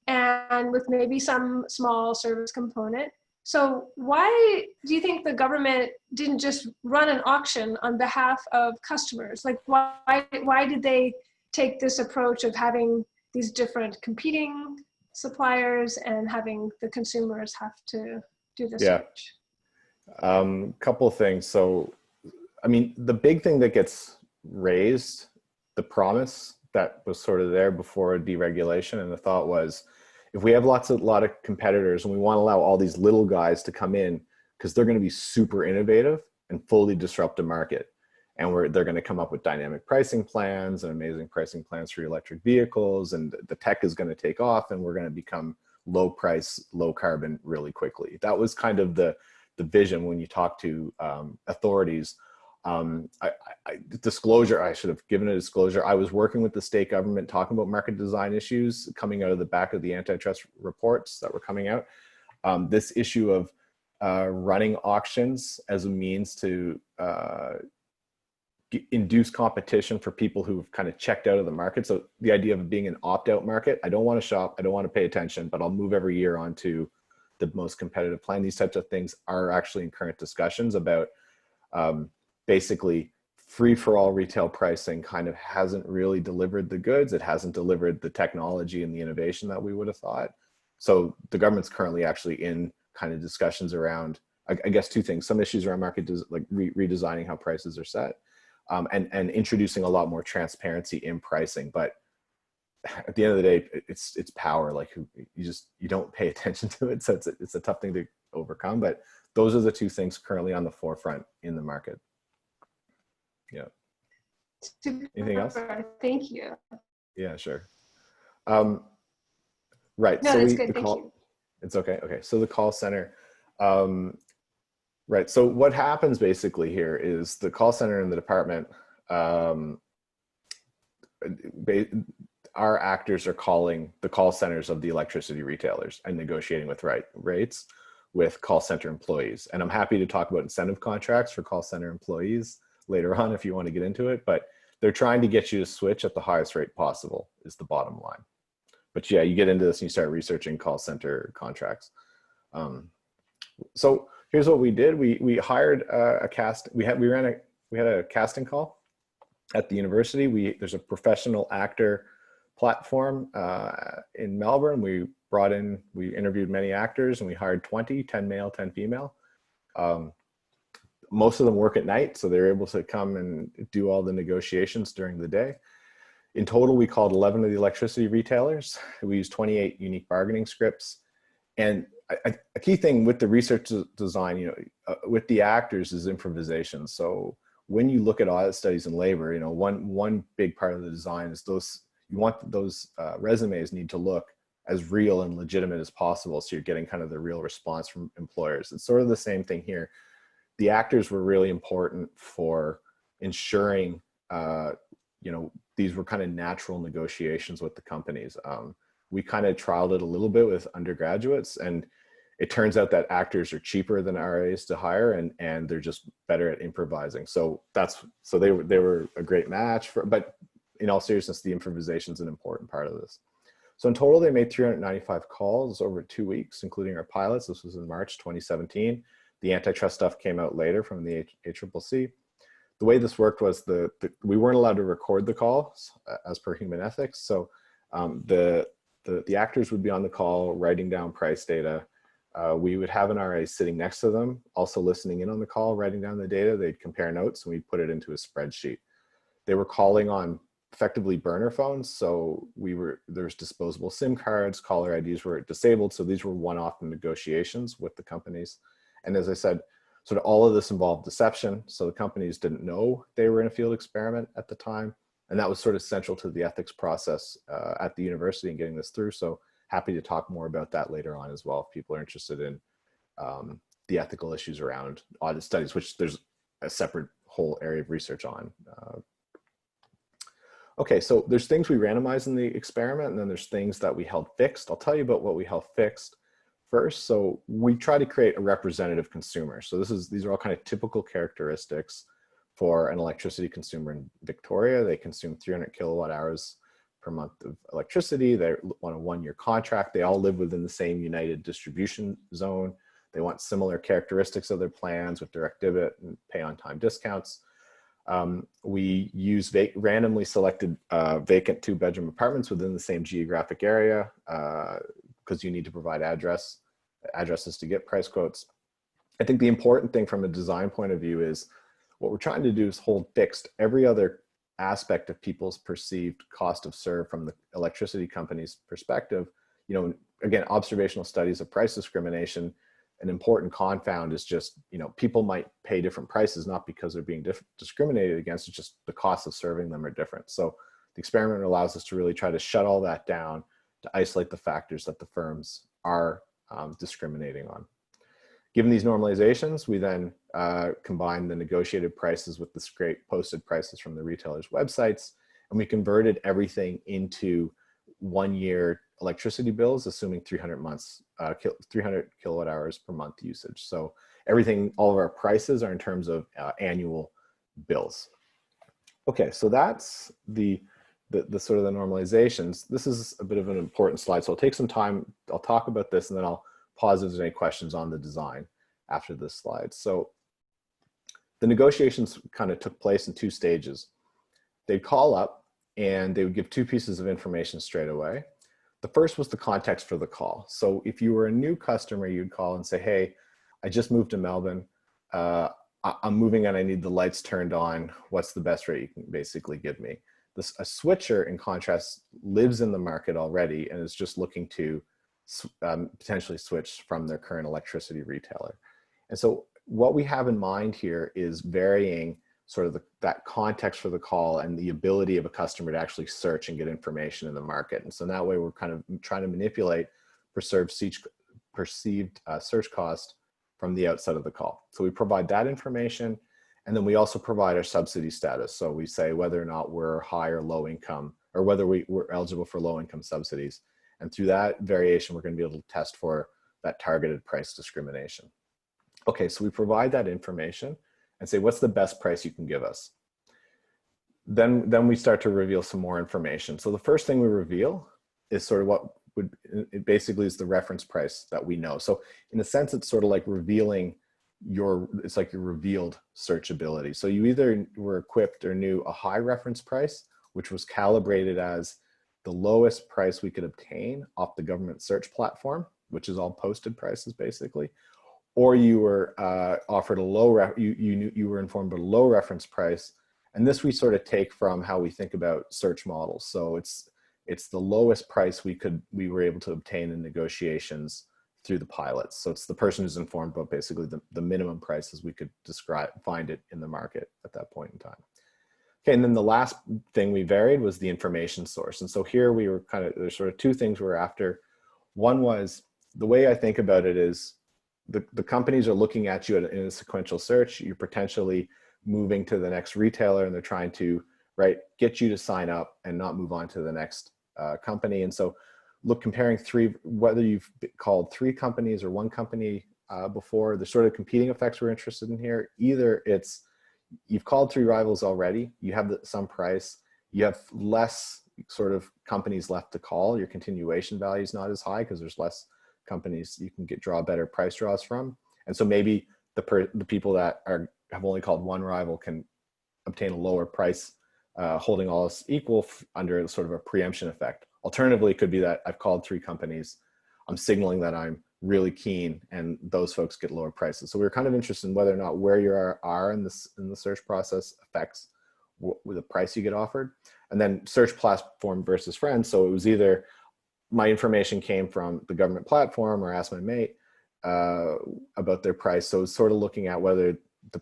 and with maybe some small service component. So why do you think the government didn't just run an auction on behalf of customers? Like why did they take this approach of having these different competing suppliers and having the consumers have to do the search? Couple of things. So, I mean, the big thing that gets raised, the promise that was sort of there before deregulation, and the thought was, if we have a lot of competitors and we want to allow all these little guys to come in because they're going to be super innovative and fully disrupt the market, and they're going to come up with dynamic pricing plans and amazing pricing plans for electric vehicles, and the tech is going to take off, and we're going to become low price, low carbon really quickly. That was kind of the vision when you talk to authorities. Disclosure, I should have given a disclosure. I was working with the state government talking about market design issues coming out of the back of the antitrust reports that were coming out. This issue of running auctions as a means to induce competition for people who've kind of checked out of the market. So the idea of being an opt-out market, I don't want to shop, I don't want to pay attention, but I'll move every year onto the most competitive plan. These types of things are actually in current discussions about basically free-for-all retail pricing kind of hasn't really delivered the goods. It hasn't delivered the technology and the innovation that we would have thought. So the government's currently actually in kind of discussions around, I guess, two things: some issues around market, like redesigning how prices are set, and introducing a lot more transparency in pricing. But at the end of the day, it's power. Like you don't pay attention to it, so it's a tough thing to overcome. But those are the two things currently on the forefront in the market. Yeah. Anything else? Thank you. Yeah, sure. Right. No, so that's good. Thank you. It's okay. Okay. So the call center. Right. So what happens basically here is the call center in the department, our actors are calling the call centers of the electricity retailers and negotiating with rates with call center employees. And I'm happy to talk about incentive contracts for call center employees later on if you want to get into it, but they're trying to get you to switch at the highest rate possible is the bottom line. But yeah, you get into this and you start researching call center contracts. So here's what we did. We hired a cast. We had a casting call at the university. There's a professional actor platform in Melbourne. We interviewed many actors and we hired 10 male, 10 female. Most of them work at night, so they're able to come and do all the negotiations during the day. In total, we called 11 of the electricity retailers. We used 28 unique bargaining scripts. And a key thing with the research design, with the actors is improvisation. So when you look at audit studies in labor, one big part of the design is you want those resumes need to look as real and legitimate as possible. So you're getting kind of the real response from employers. It's sort of the same thing here. The actors were really important for ensuring, these were kind of natural negotiations with the companies. We kind of trialed it a little bit with undergraduates, and it turns out that actors are cheaper than RAs to hire, and they're just better at improvising. So they were a great match but in all seriousness, the improvisation is an important part of this. So in total, they made 395 calls over 2 weeks, including our pilots. This was in March 2017. The antitrust stuff came out later from the ACCC. The way this worked was we weren't allowed to record the calls as per human ethics. So the actors would be on the call, writing down price data. We would have an RA sitting next to them, also listening in on the call, writing down the data. They'd compare notes, and we'd put it into a spreadsheet. They were calling on effectively burner phones. So there's disposable SIM cards, caller IDs were disabled. So these were one-off negotiations with the companies. And as I said, sort of all of this involved deception. So the companies didn't know they were in a field experiment at the time. And that was sort of central to the ethics process at the university and getting this through. So happy to talk more about that later on as well if people are interested in the ethical issues around audit studies, which there's a separate whole area of research on. Okay, so there's things we randomized in the experiment, and then there's things that we held fixed. I'll tell you about what we held fixed first. So we try to create a representative consumer. So these are all kind of typical characteristics for an electricity consumer in Victoria. They consume 300 kilowatt hours per month of electricity. They want a 1-year contract. They all live within the same united distribution zone. They want similar characteristics of their plans with direct debit and pay on time discounts. We use randomly selected vacant 2-bedroom apartments within the same geographic area because you need to provide addresses to get price quotes. I think the important thing from a design point of view is what we're trying to do is hold fixed every other aspect of people's perceived cost of serve from the electricity company's perspective. You know, again, observational studies of price discrimination, an important confound is just, you know, people might pay different prices, not because they're being discriminated against, it's just the costs of serving them are different. So the experiment allows us to really try to shut all that down, to isolate the factors that the firms are discriminating on. Given these normalizations, we then combined the negotiated prices with the scraped posted prices from the retailers' websites, and we converted everything into 1-year electricity bills, assuming 300 kilowatt hours per month usage. So everything, all of our prices are in terms of annual bills. Okay, so that's the sort of the normalizations. This is a bit of an important slide, so I'll take some time. I'll talk about this, and then I'll pause if there's any questions on the design after this slide. So the negotiations kind of took place in 2 stages. They'd call up and they would give 2 pieces of information straight away. The first was the context for the call. So if you were a new customer, you'd call and say, hey, I just moved to Melbourne. I'm moving and I need the lights turned on. What's the best rate you can basically give me? A switcher, in contrast, lives in the market already and is just looking to potentially switch from their current electricity retailer. And so what we have in mind here is varying sort of that context for the call and the ability of a customer to actually search and get information in the market. And so that way we're kind of trying to manipulate perceived search cost from the outset of the call. So we provide that information, and then we also provide our subsidy status. So we say whether or not we're high or low income, or whether we're eligible for low income subsidies. And through that variation, we're going to be able to test for that targeted price discrimination. Okay, so we provide that information and say, what's the best price you can give us? Then we start to reveal some more information. So the first thing we reveal is sort of what it basically is the reference price that we know. So in a sense, it's sort of like revealing it's like your revealed searchability. So you either were equipped or knew a high reference price, which was calibrated as the lowest price we could obtain off the government search platform, which is all posted prices basically, or you were offered a low, you were informed of a low reference price. And this we sort of take from how we think about search models. So it's the lowest price we were able to obtain in negotiations through the pilots. So it's the person who's informed about basically the minimum prices we could find it in the market at that point in time. Okay, and then the last thing we varied was the information source. And so here we were there's sort of 2 things we were after. One was, the way I think about it is the companies are looking at you in a sequential search. You're potentially moving to the next retailer and they're trying to get you to sign up and not move on to the next company. And so comparing whether you've called 3 companies or 1 company before, the sort of competing effects we're interested in here. Either it's you've called 3 rivals already, you have some price, you have less sort of companies left to call, your continuation value is not as high because there's less companies you can draw better price draws from. And so maybe the people that have only called 1 rival can obtain a lower price, holding all else equal under sort of a preemption effect. Alternatively, it could be that I've called 3 companies, I'm signaling that I'm really keen, and those folks get lower prices. So we're kind of interested in whether or not where you are in the search process affects the price you get offered. And then search platform versus friends. So it was either my information came from the government platform or asked my mate about their price. So it's sort of looking at whether the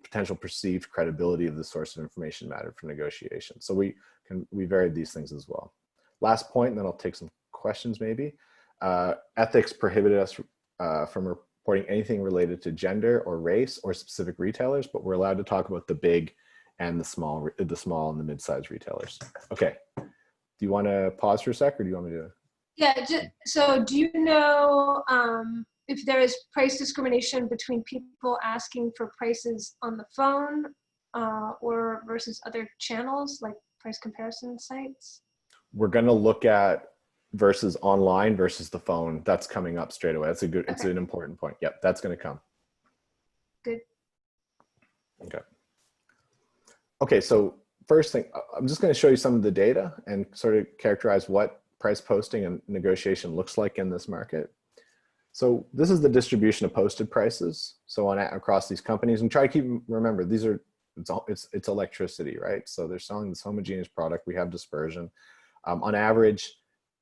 potential perceived credibility of the source of information mattered for negotiation. So we varied these things as well. Last point, and then I'll take some questions maybe. Ethics prohibited us from reporting anything related to gender or race or specific retailers, but we're allowed to talk about the big and the small and the mid-sized retailers. Okay, do you want to pause for a sec, or do you want me to? Yeah, so do you know if there is price discrimination between people asking for prices on the phone or versus other channels like price comparison sites? we're going to look at versus online versus the phone. That's coming up straight away. That's a good, it's an important point. Yep, that's going to come. Good. Okay. Okay, so first thing, I'm just going to show you some of the data and sort of characterize what price posting and negotiation looks like in this market. So this is the distribution of posted prices. So across these companies, and try to keep, remember, these are, it's electricity, right? So they're selling this homogeneous product. We have dispersion. On average,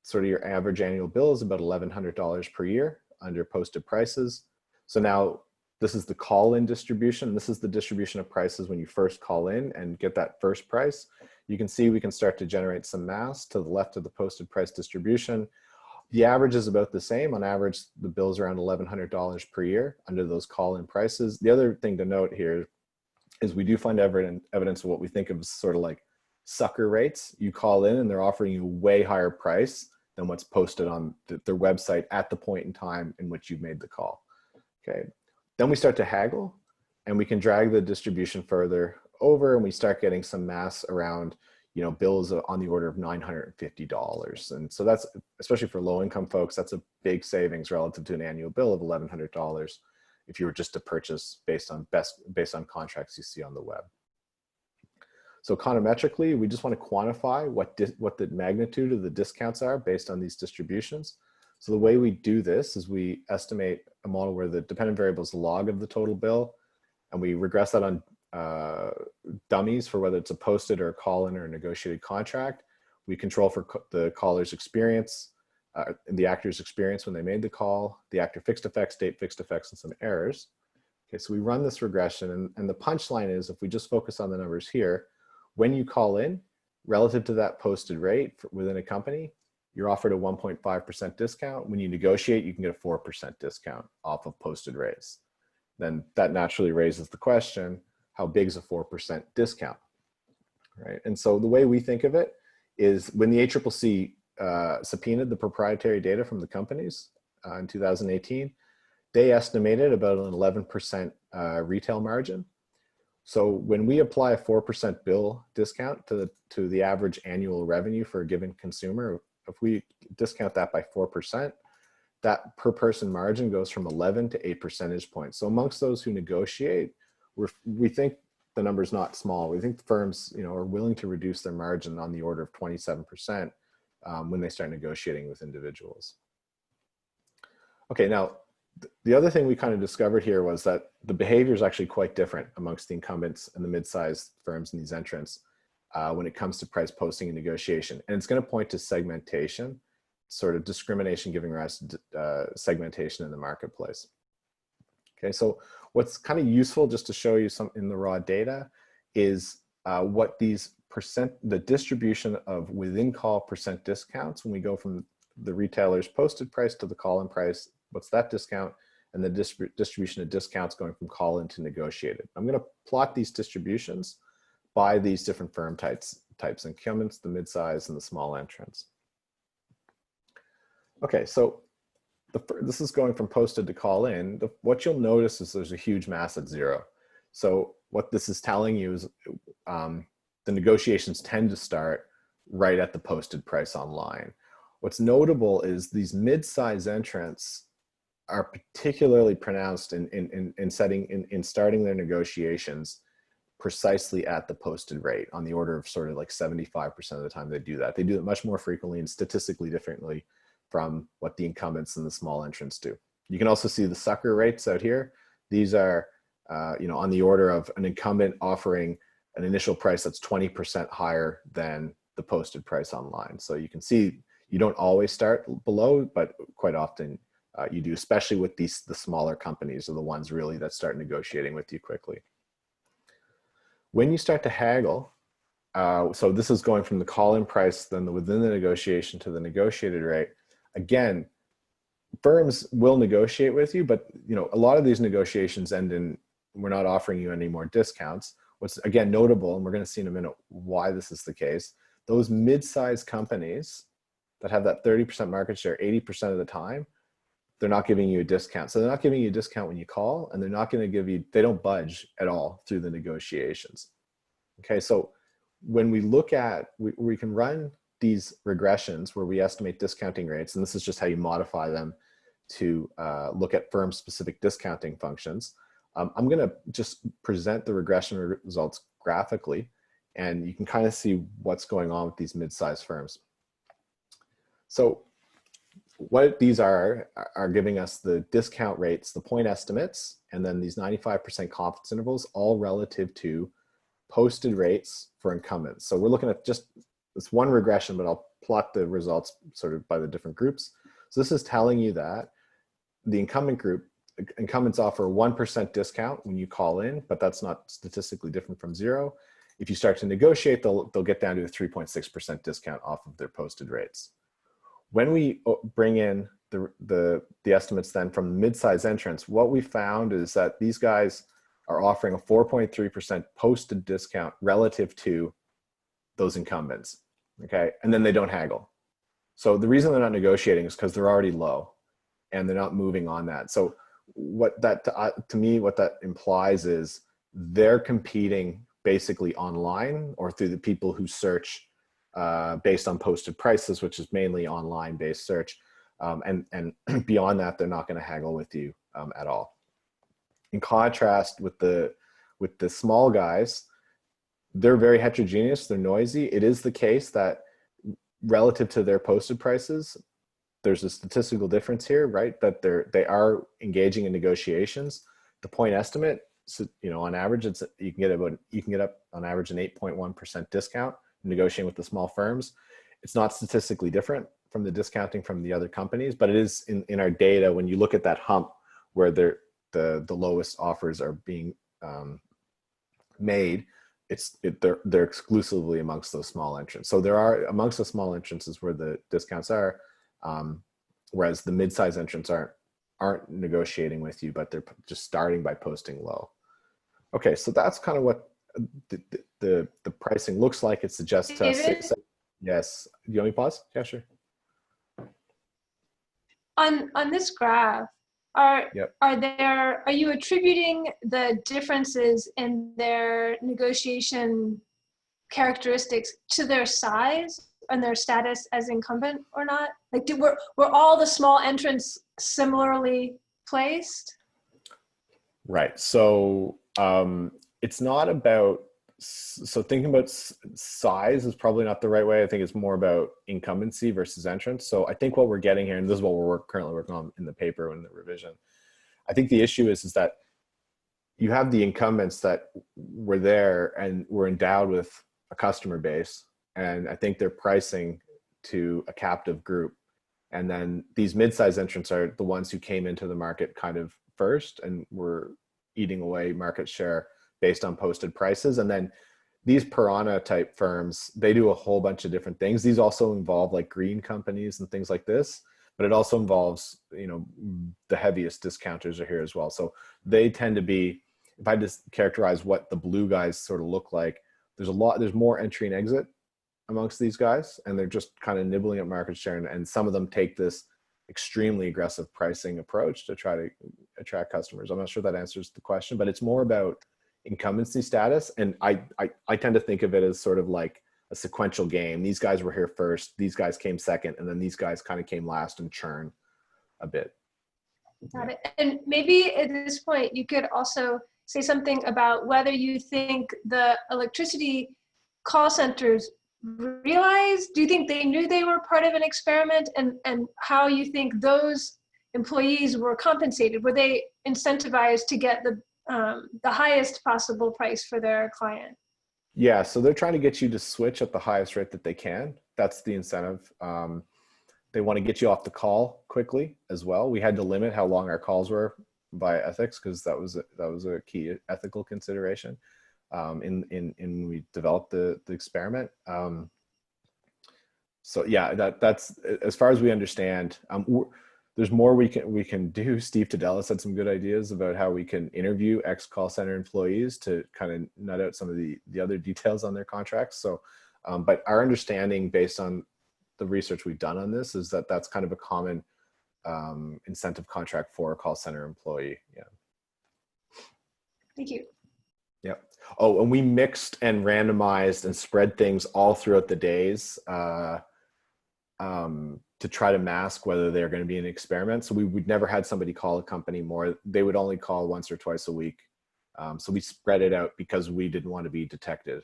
sort of your average annual bill is about $1,100 per year under posted prices. So now this is the call-in distribution. This is the distribution of prices when you first call in and get that first price. You can see we can start to generate some mass to the left of the posted price distribution. The average is about the same. On average, the bill's around $1,100 per year under those call-in prices. The other thing to note here is we do find evidence of what we think of as sort of like sucker rates. You call in and they're offering you a way higher price than what's posted on their website at the point in time in which you've made the call. Okay. Then we start to haggle and we can drag the distribution further over and we start getting some mass around, you know, bills on the order of $950. And so that's, especially for low income folks, that's a big savings relative to an annual bill of $1,100 if you were just to purchase based on contracts you see on the web. So econometrically, we just want to quantify what the magnitude of the discounts are based on these distributions. So the way we do this is we estimate a model where the dependent variable is the log of the total bill, and we regress that on dummies for whether it's a posted or a call-in or a negotiated contract. We control for the caller's experience, the actor's experience when they made the call, the actor fixed effects, date fixed effects, and some errors. Okay, so we run this regression, and the punchline is, if we just focus on the numbers here, when you call in, relative to that posted rate within a company, you're offered a 1.5% discount. When you negotiate, you can get a 4% discount off of posted rates. Then that naturally raises the question, how big is a 4% discount, right? And so the way we think of it is when the ACCC subpoenaed the proprietary data from the companies in 2018, they estimated about an 11% retail margin. So when we apply a 4% bill discount to the average annual revenue for a given consumer, if we discount that by 4%, that per person margin goes from 11 to 8 percentage points. So amongst those who negotiate, we think the number is not small. We think the firms, you know, are willing to reduce their margin on the order of 27% when they start negotiating with individuals. Okay, now the other thing we kind of discovered here was that the behavior is actually quite different amongst the incumbents and the mid-sized firms and these entrants when it comes to price posting and negotiation. And it's going to point to segmentation, sort of discrimination giving rise to segmentation in the marketplace. Okay, so what's kind of useful just to show you some in the raw data is what these the distribution of within call percent discounts when we go from the retailer's posted price to the call-in price, what's that discount, and the distribution of discounts going from call-in to negotiated. I'm going to plot these distributions by these different firm types, incumbents, the mid-size, and the small entrants. Okay, so this is going from posted to call-in. What you'll notice is there's a huge mass at zero. So what this is telling you is the negotiations tend to start right at the posted price online. What's notable is these mid-size entrants are particularly pronounced in starting their negotiations precisely at the posted rate, on the order of sort of like 75% of the time they do that. They do it much more frequently and statistically differently from what the incumbents and the small entrants do. You can also see the sucker rates out here. These are you know, on the order of an incumbent offering an initial price that's 20% higher than the posted price online. So you can see you don't always start below, but quite often you do, especially with the smaller companies are the ones really that start negotiating with you quickly. When you start to haggle, so this is going from the call-in price, then within the negotiation to the negotiated rate. Again, firms will negotiate with you, but you know, a lot of these negotiations end in, we're not offering you any more discounts. What's again notable, and we're going to see in a minute why this is the case, those mid-sized companies that have that 30% market share 80% of the time, they're not giving you a discount. So they're not giving you a discount when you call, and they're not going to give you, they don't budge at all through the negotiations. Okay, so when we look at, we can run these regressions where we estimate discounting rates, and this is just how you modify them to look at firm-specific discounting functions. I'm going to just present the regression results graphically, and you can kind of see what's going on with these mid-sized firms. So what these are giving us the discount rates, the point estimates, and then these 95% confidence intervals, all relative to posted rates for incumbents. So we're looking at just this one regression, but I'll plot the results sort of by the different groups. So this is telling you that the incumbents offer a 1% discount when you call in, but that's not statistically different from 0. If you start to negotiate, they'll get down to a 3.6% discount off of their posted rates. When we bring in the estimates then from mid-size entrants, what we found is that these guys are offering a 4.3% posted discount relative to those incumbents, okay? And then they don't haggle. So the reason they're not negotiating is because they're already low and they're not moving on that. So what that, to me, what that implies is they're competing basically online or through the people who search based on posted prices, which is mainly online based search. And beyond that, they're not going to haggle with you at all. In contrast with the small guys, they're very heterogeneous, they're noisy. It is the case that relative to their posted prices, there's a statistical difference here, right? That they are engaging in negotiations. The point estimate, so, you know, on average, you can get up on average an 8.1% discount negotiating with the small firms. It's not statistically different from the discounting from the other companies, but it is in our data when you look at that hump where the lowest offers are being made. They're exclusively amongst those small entrants. So there are amongst the small entrants is where the discounts are, whereas the mid-size entrants aren't negotiating with you, but they're just starting by posting low. Okay, so that's kind of what the pricing looks like. It suggests to us. Yes. Do you want me to pause? Yeah, sure. On this graph, are you attributing the differences in their negotiation characteristics to their size and their status as incumbent or not? Like, were all the small entrants similarly placed? Right. So it's not about, so thinking about size is probably not the right way. I think it's more about incumbency versus entrance. So I think what we're getting here, and this is what we're currently working on in the paper and the revision, I think the issue is that you have the incumbents that were there and were endowed with a customer base. And I think they're pricing to a captive group. And then these mid-sized entrants are the ones who came into the market kind of first and were eating away market share based on posted prices. And then these piranha type firms, they do a whole bunch of different things. These also involve like green companies and things like this, but it also involves, you know, the heaviest discounters are here as well. So they tend to be, if I just characterize what the blue guys sort of look like, there's more entry and exit amongst these guys, and they're just kind of nibbling at market share. And some of them take this extremely aggressive pricing approach to try to attract customers. I'm not sure that answers the question, but it's more about incumbency status. And I tend to think of it as sort of like a sequential game. These guys were here first, these guys came second, and then these guys kind of came last and churn a bit. Got it. And maybe at this point, you could also say something about whether you think the electricity call centers realized, do you think they knew they were part of an experiment, and how you think those employees were compensated? Were they incentivized to get the highest possible price for their client? Yeah, so they're trying to get you to switch at the highest rate that they can. That's the incentive. They want to get you off the call quickly as well. We had to limit how long our calls were by ethics because that was a key ethical consideration in we developed the experiment. So yeah, that's as far as we understand. There's more we can do. Steve Tadelis had some good ideas about how we can interview ex-call center employees to kind of nut out some of the other details on their contracts. So, but our understanding based on the research we've done on this is that that's kind of a common incentive contract for a call center employee. Yeah. Thank you. Yep. Oh, and we mixed and randomized and spread things all throughout the days to try to mask whether they're going to be an experiment. So we would never had somebody call a company more. They would only call once or twice a week. So we spread it out because we didn't want to be detected.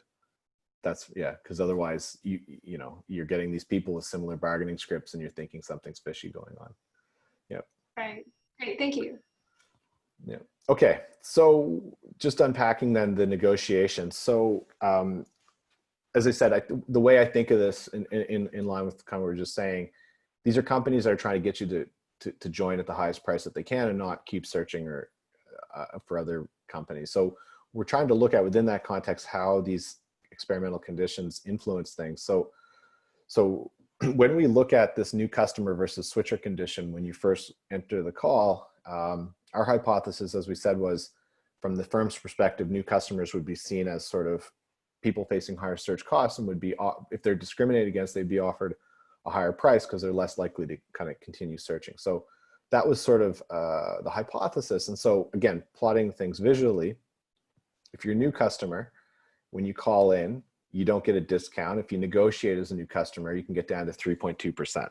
That's, yeah, because otherwise you know, you're getting these people with similar bargaining scripts and you're thinking something's fishy going on. Yep. Right. Great. Thank you. Yeah. Okay. So just unpacking then the negotiations. So as I said, the way I think of this in line with kind of what we were just saying, these are companies that are trying to get you to join at the highest price that they can and not keep searching or for other companies. So we're trying to look at within that context how these experimental conditions influence things. So when we look at this new customer versus switcher condition, when you first enter the call, our hypothesis, as we said, was from the firm's perspective, new customers would be seen as sort of people facing higher search costs and would be, if they're discriminated against, they'd be offered a higher price because they're less likely to kind of continue searching. So that was sort of the hypothesis. And so again, plotting things visually, if you're a new customer, when you call in, you don't get a discount. If you negotiate as a new customer, you can get down to 3.2%.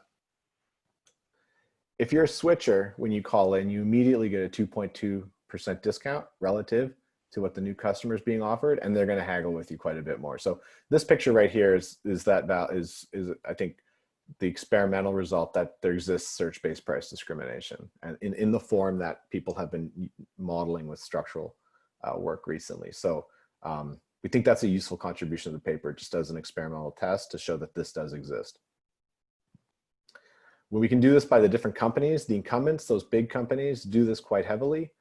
If you're a switcher, when you call in, you immediately get a 2.2% discount relative to what the new customer is being offered, and they're going to haggle with you quite a bit more. So this picture right here is I think the experimental result that there exists search-based price discrimination, and in the form that people have been modeling with structural work recently. So we think that's a useful contribution to the paper, just as an experimental test to show that this does exist. When we can do this by the different companies, the incumbents, those big companies, do this quite heavily.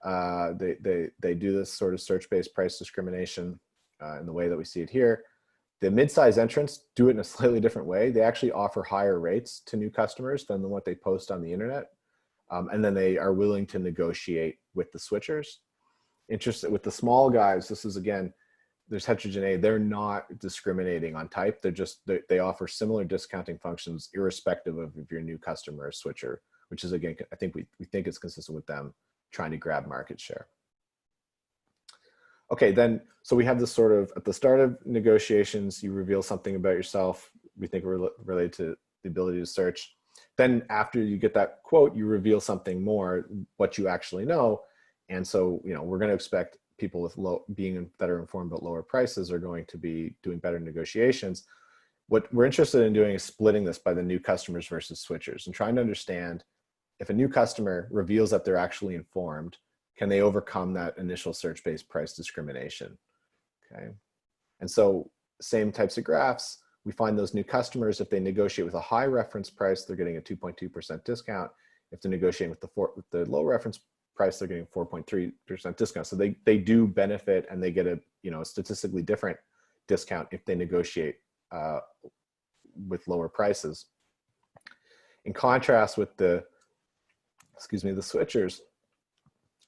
They do this sort of search-based price discrimination in the way that we see it here. The mid-size entrants do it in a slightly different way. They actually offer higher rates to new customers than what they post on the internet. And then they are willing to negotiate with the switchers. Interested with the small guys, this is again, there's heterogeneity. They're not discriminating on type. They're just, they offer similar discounting functions irrespective of if you're a new customer or switcher, which is again, I think we think it's consistent with them trying to grab market share. Okay, then, so we have this sort of, at the start of negotiations, you reveal something about yourself. We think related to the ability to search. Then after you get that quote, you reveal something more, what you actually know. And so, you know, we're going to expect people with being better informed about lower prices are going to be doing better negotiations. What we're interested in doing is splitting this by the new customers versus switchers and trying to understand if a new customer reveals that they're actually informed, can they overcome that initial search-based price discrimination? Okay. And so same types of graphs, we find those new customers, if they negotiate with a high reference price, they're getting a 2.2% discount. If they're negotiating with the low reference price, they're getting 4.3% discount. So they do benefit and they get a, you know, a statistically different discount if they negotiate with lower prices. In contrast with the switchers,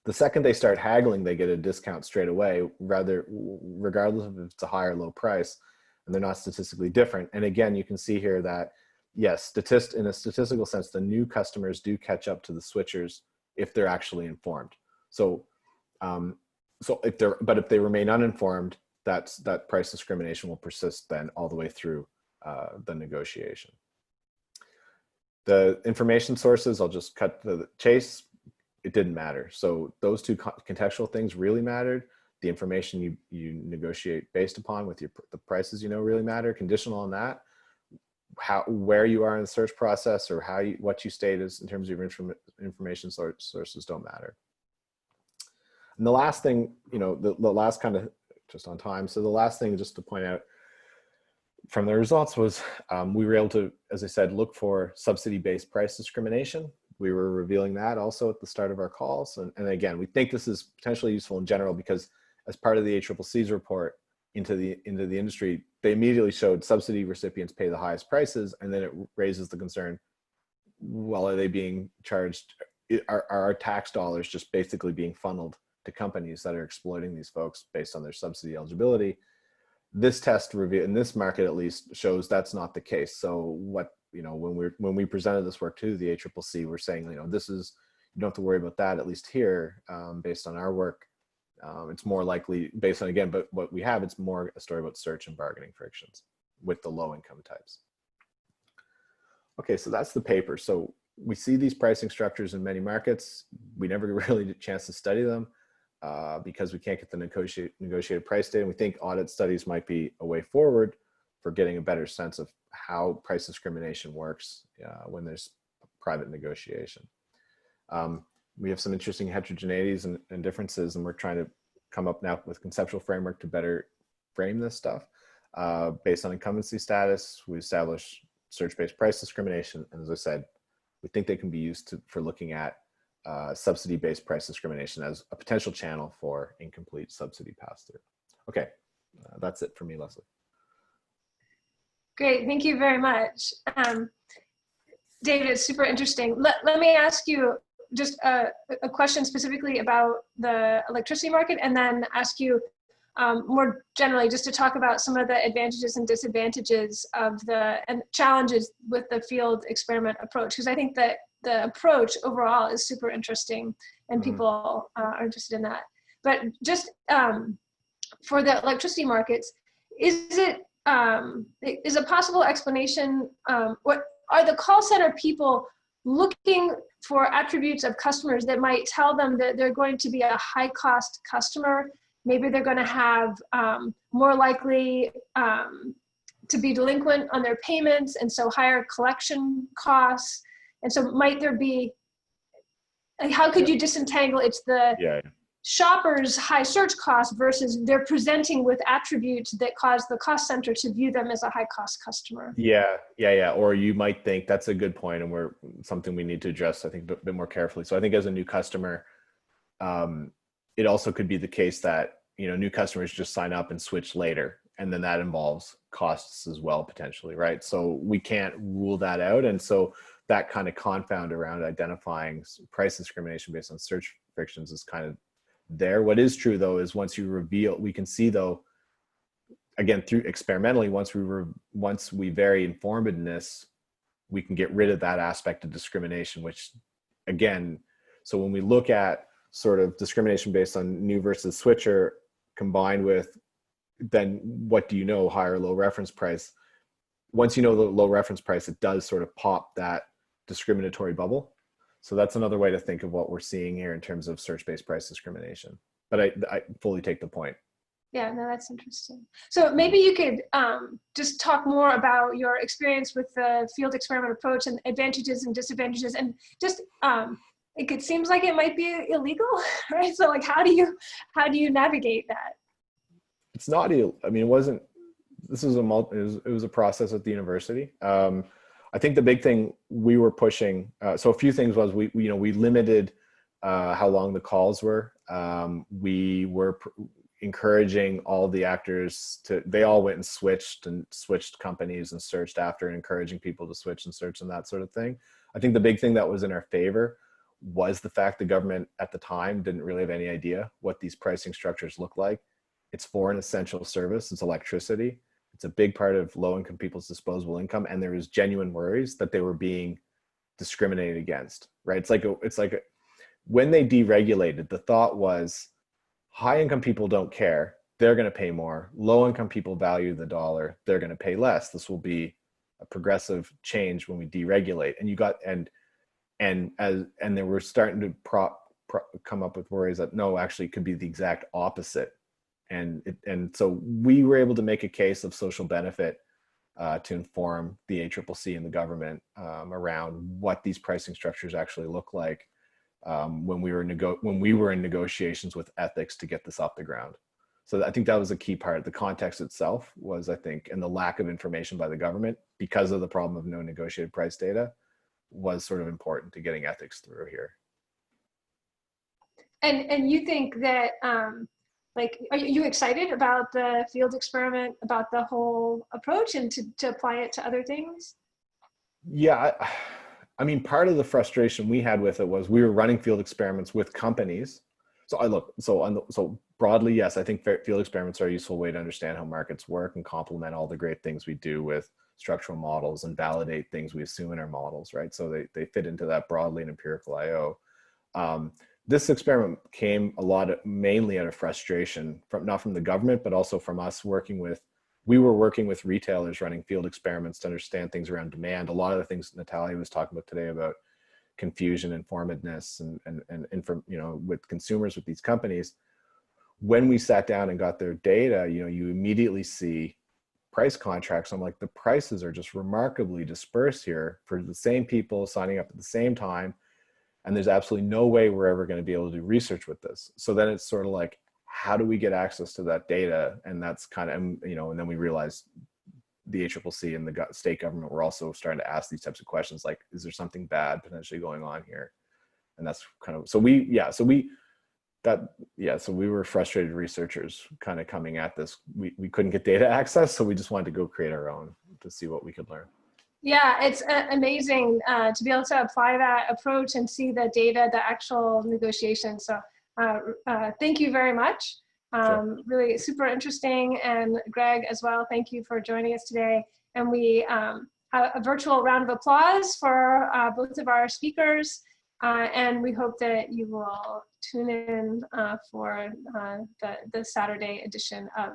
the second they start haggling, they get a discount straight away, regardless of if it's a high or low price, and they're not statistically different. And again, you can see here that, yes, in a statistical sense, the new customers do catch up to the switchers if they're actually informed. So, if they remain uninformed, that price discrimination will persist then all the way through the negotiation. The information sources, I'll just cut to the chase. It didn't matter. So those two contextual things really mattered. The information you negotiate based upon with the prices, you know, really matter. Conditional on that, where you are in the search process or what you state is in terms of your information sources don't matter. And the last thing, you know, the last kind of just on time. So the last thing just to point out from the results was we were able to, as I said, look for subsidy-based price discrimination. We were revealing that also at the start of our calls. And again, we think this is potentially useful in general because as part of the ACCC's report into the industry, they immediately showed subsidy recipients pay the highest prices. And then it raises the concern, well, are they being charged? Are our tax dollars just basically being funneled to companies that are exploiting these folks based on their subsidy eligibility? This test review in this market at least shows that's not the case. So what, you know, when we presented this work to the ACCC, we're saying, you know, this is, you don't have to worry about that, at least here, based on our work. It's more likely based on, again, but what we have, it's more a story about search and bargaining frictions with the low income types. Okay, so that's the paper. So we see these pricing structures in many markets. We never really get a chance to study them because we can't get the negotiated price data. And we think audit studies might be a way forward for getting a better sense of how price discrimination works when there's private negotiation. We have some interesting heterogeneities and differences, and we're trying to come up now with conceptual framework to better frame this stuff. Based on incumbency status, we established search-based price discrimination, and as I said, we think they can be used for looking at subsidy-based price discrimination as a potential channel for incomplete subsidy pass-through. Okay, that's it for me, Leslie. Great, thank you very much. David, it's super interesting. Let me ask you just a question specifically about the electricity market, and then ask you more generally just to talk about some of the advantages and disadvantages of and challenges with the field experiment approach, because I think that the approach overall is super interesting and people are interested in that. But just for the electricity markets, is a possible explanation, what are the call center people looking for attributes of customers that might tell them that they're going to be a high cost customer? Maybe they're going to have more likely to be delinquent on their payments, and so higher collection costs. And so might there be, how could you disentangle it's the shopper's high search cost versus they're presenting with attributes that cause the cost center to view them as a high cost customer? Yeah. Or you might think that's a good point, and we're something we need to address, I think, a bit more carefully. So I think as a new customer, it also could be the case that, you know, new customers just sign up and switch later, and then that involves costs as well, potentially, right? So we can't rule that out. And so that kind of confound around identifying price discrimination based on search frictions is kind of there. What is true, though, is once you reveal, we can see, though, again, through experimentally, once we vary informedness, we can get rid of that aspect of discrimination, which, again, so when we look at sort of discrimination based on new versus switcher combined with then what do you know, high or low reference price. Once you know the low reference price, it does sort of pop that discriminatory bubble. So that's another way to think of what we're seeing here in terms of search-based price discrimination. But I fully take the point. Yeah, no, that's interesting. So maybe you could just talk more about your experience with the field experiment approach and advantages and disadvantages, and just it seems like it might be illegal, right? So like, how do you navigate that? It's not illegal. I mean, it wasn't. This was it was a process at the university. I think the big thing we were pushing. So a few things was we limited how long the calls were. We were encouraging all the actors they all went and switched companies and searched after, and encouraging people to switch and search and that sort of thing. I think the big thing that was in our favor was the fact the government at the time didn't really have any idea what these pricing structures look like. It's for an essential service. It's electricity. It's a big part of low-income people's disposable income, and there was genuine worries that they were being discriminated against. Right? It's like when they deregulated, the thought was high-income people don't care. They're going to pay more. Low-income people value the dollar. They're going to pay less. This will be a progressive change when we deregulate. And you got and they were starting to come up with worries that no, actually, it could be the exact opposite. And so we were able to make a case of social benefit to inform the ACCC and the government around what these pricing structures actually look like when we were in negotiations with ethics to get this off the ground. So I think that was a key part. The context itself was, I think, and the lack of information by the government because of the problem of no negotiated price data was sort of important to getting ethics through here. And you think that are you excited about the field experiment, about the whole approach, and to apply it to other things? Yeah, I mean, part of the frustration we had with it was we were running field experiments with companies. So broadly, yes, I think field experiments are a useful way to understand how markets work and complement all the great things we do with structural models and validate things we assume in our models, right? So they fit into that broadly in empirical IO. this experiment came mainly out of frustration not from the government, but also from us we were working with retailers running field experiments to understand things around demand. A lot of the things Natalia was talking about today about confusion, informedness, and with consumers with these companies. When we sat down and got their data, you immediately see price contracts. I'm like, the prices are just remarkably dispersed here for the same people signing up at the same time. And there's absolutely no way we're ever going to be able to do research with this. So then it's sort of like, how do we get access to that data? And that's kind of, and then we realized the ACCC and the state government were also starting to ask these types of questions, like, is there something bad potentially going on here? And that's kind of, so we were frustrated researchers kind of coming at this. We couldn't get data access, so we just wanted to go create our own to see what we could learn. Yeah, it's amazing to be able to apply that approach and see the data, the actual negotiations. So thank you very much. Sure. Really super interesting. And Greg as well, thank you for joining us today. And we have a virtual round of applause for both of our speakers. And we hope that you will tune in for the Saturday edition of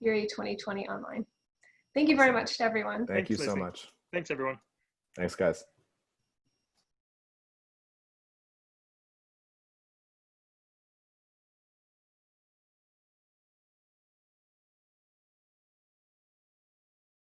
EARIE 2020 online. Thank you very much to everyone. Thank you so much. Thanks, everyone. Thanks, guys.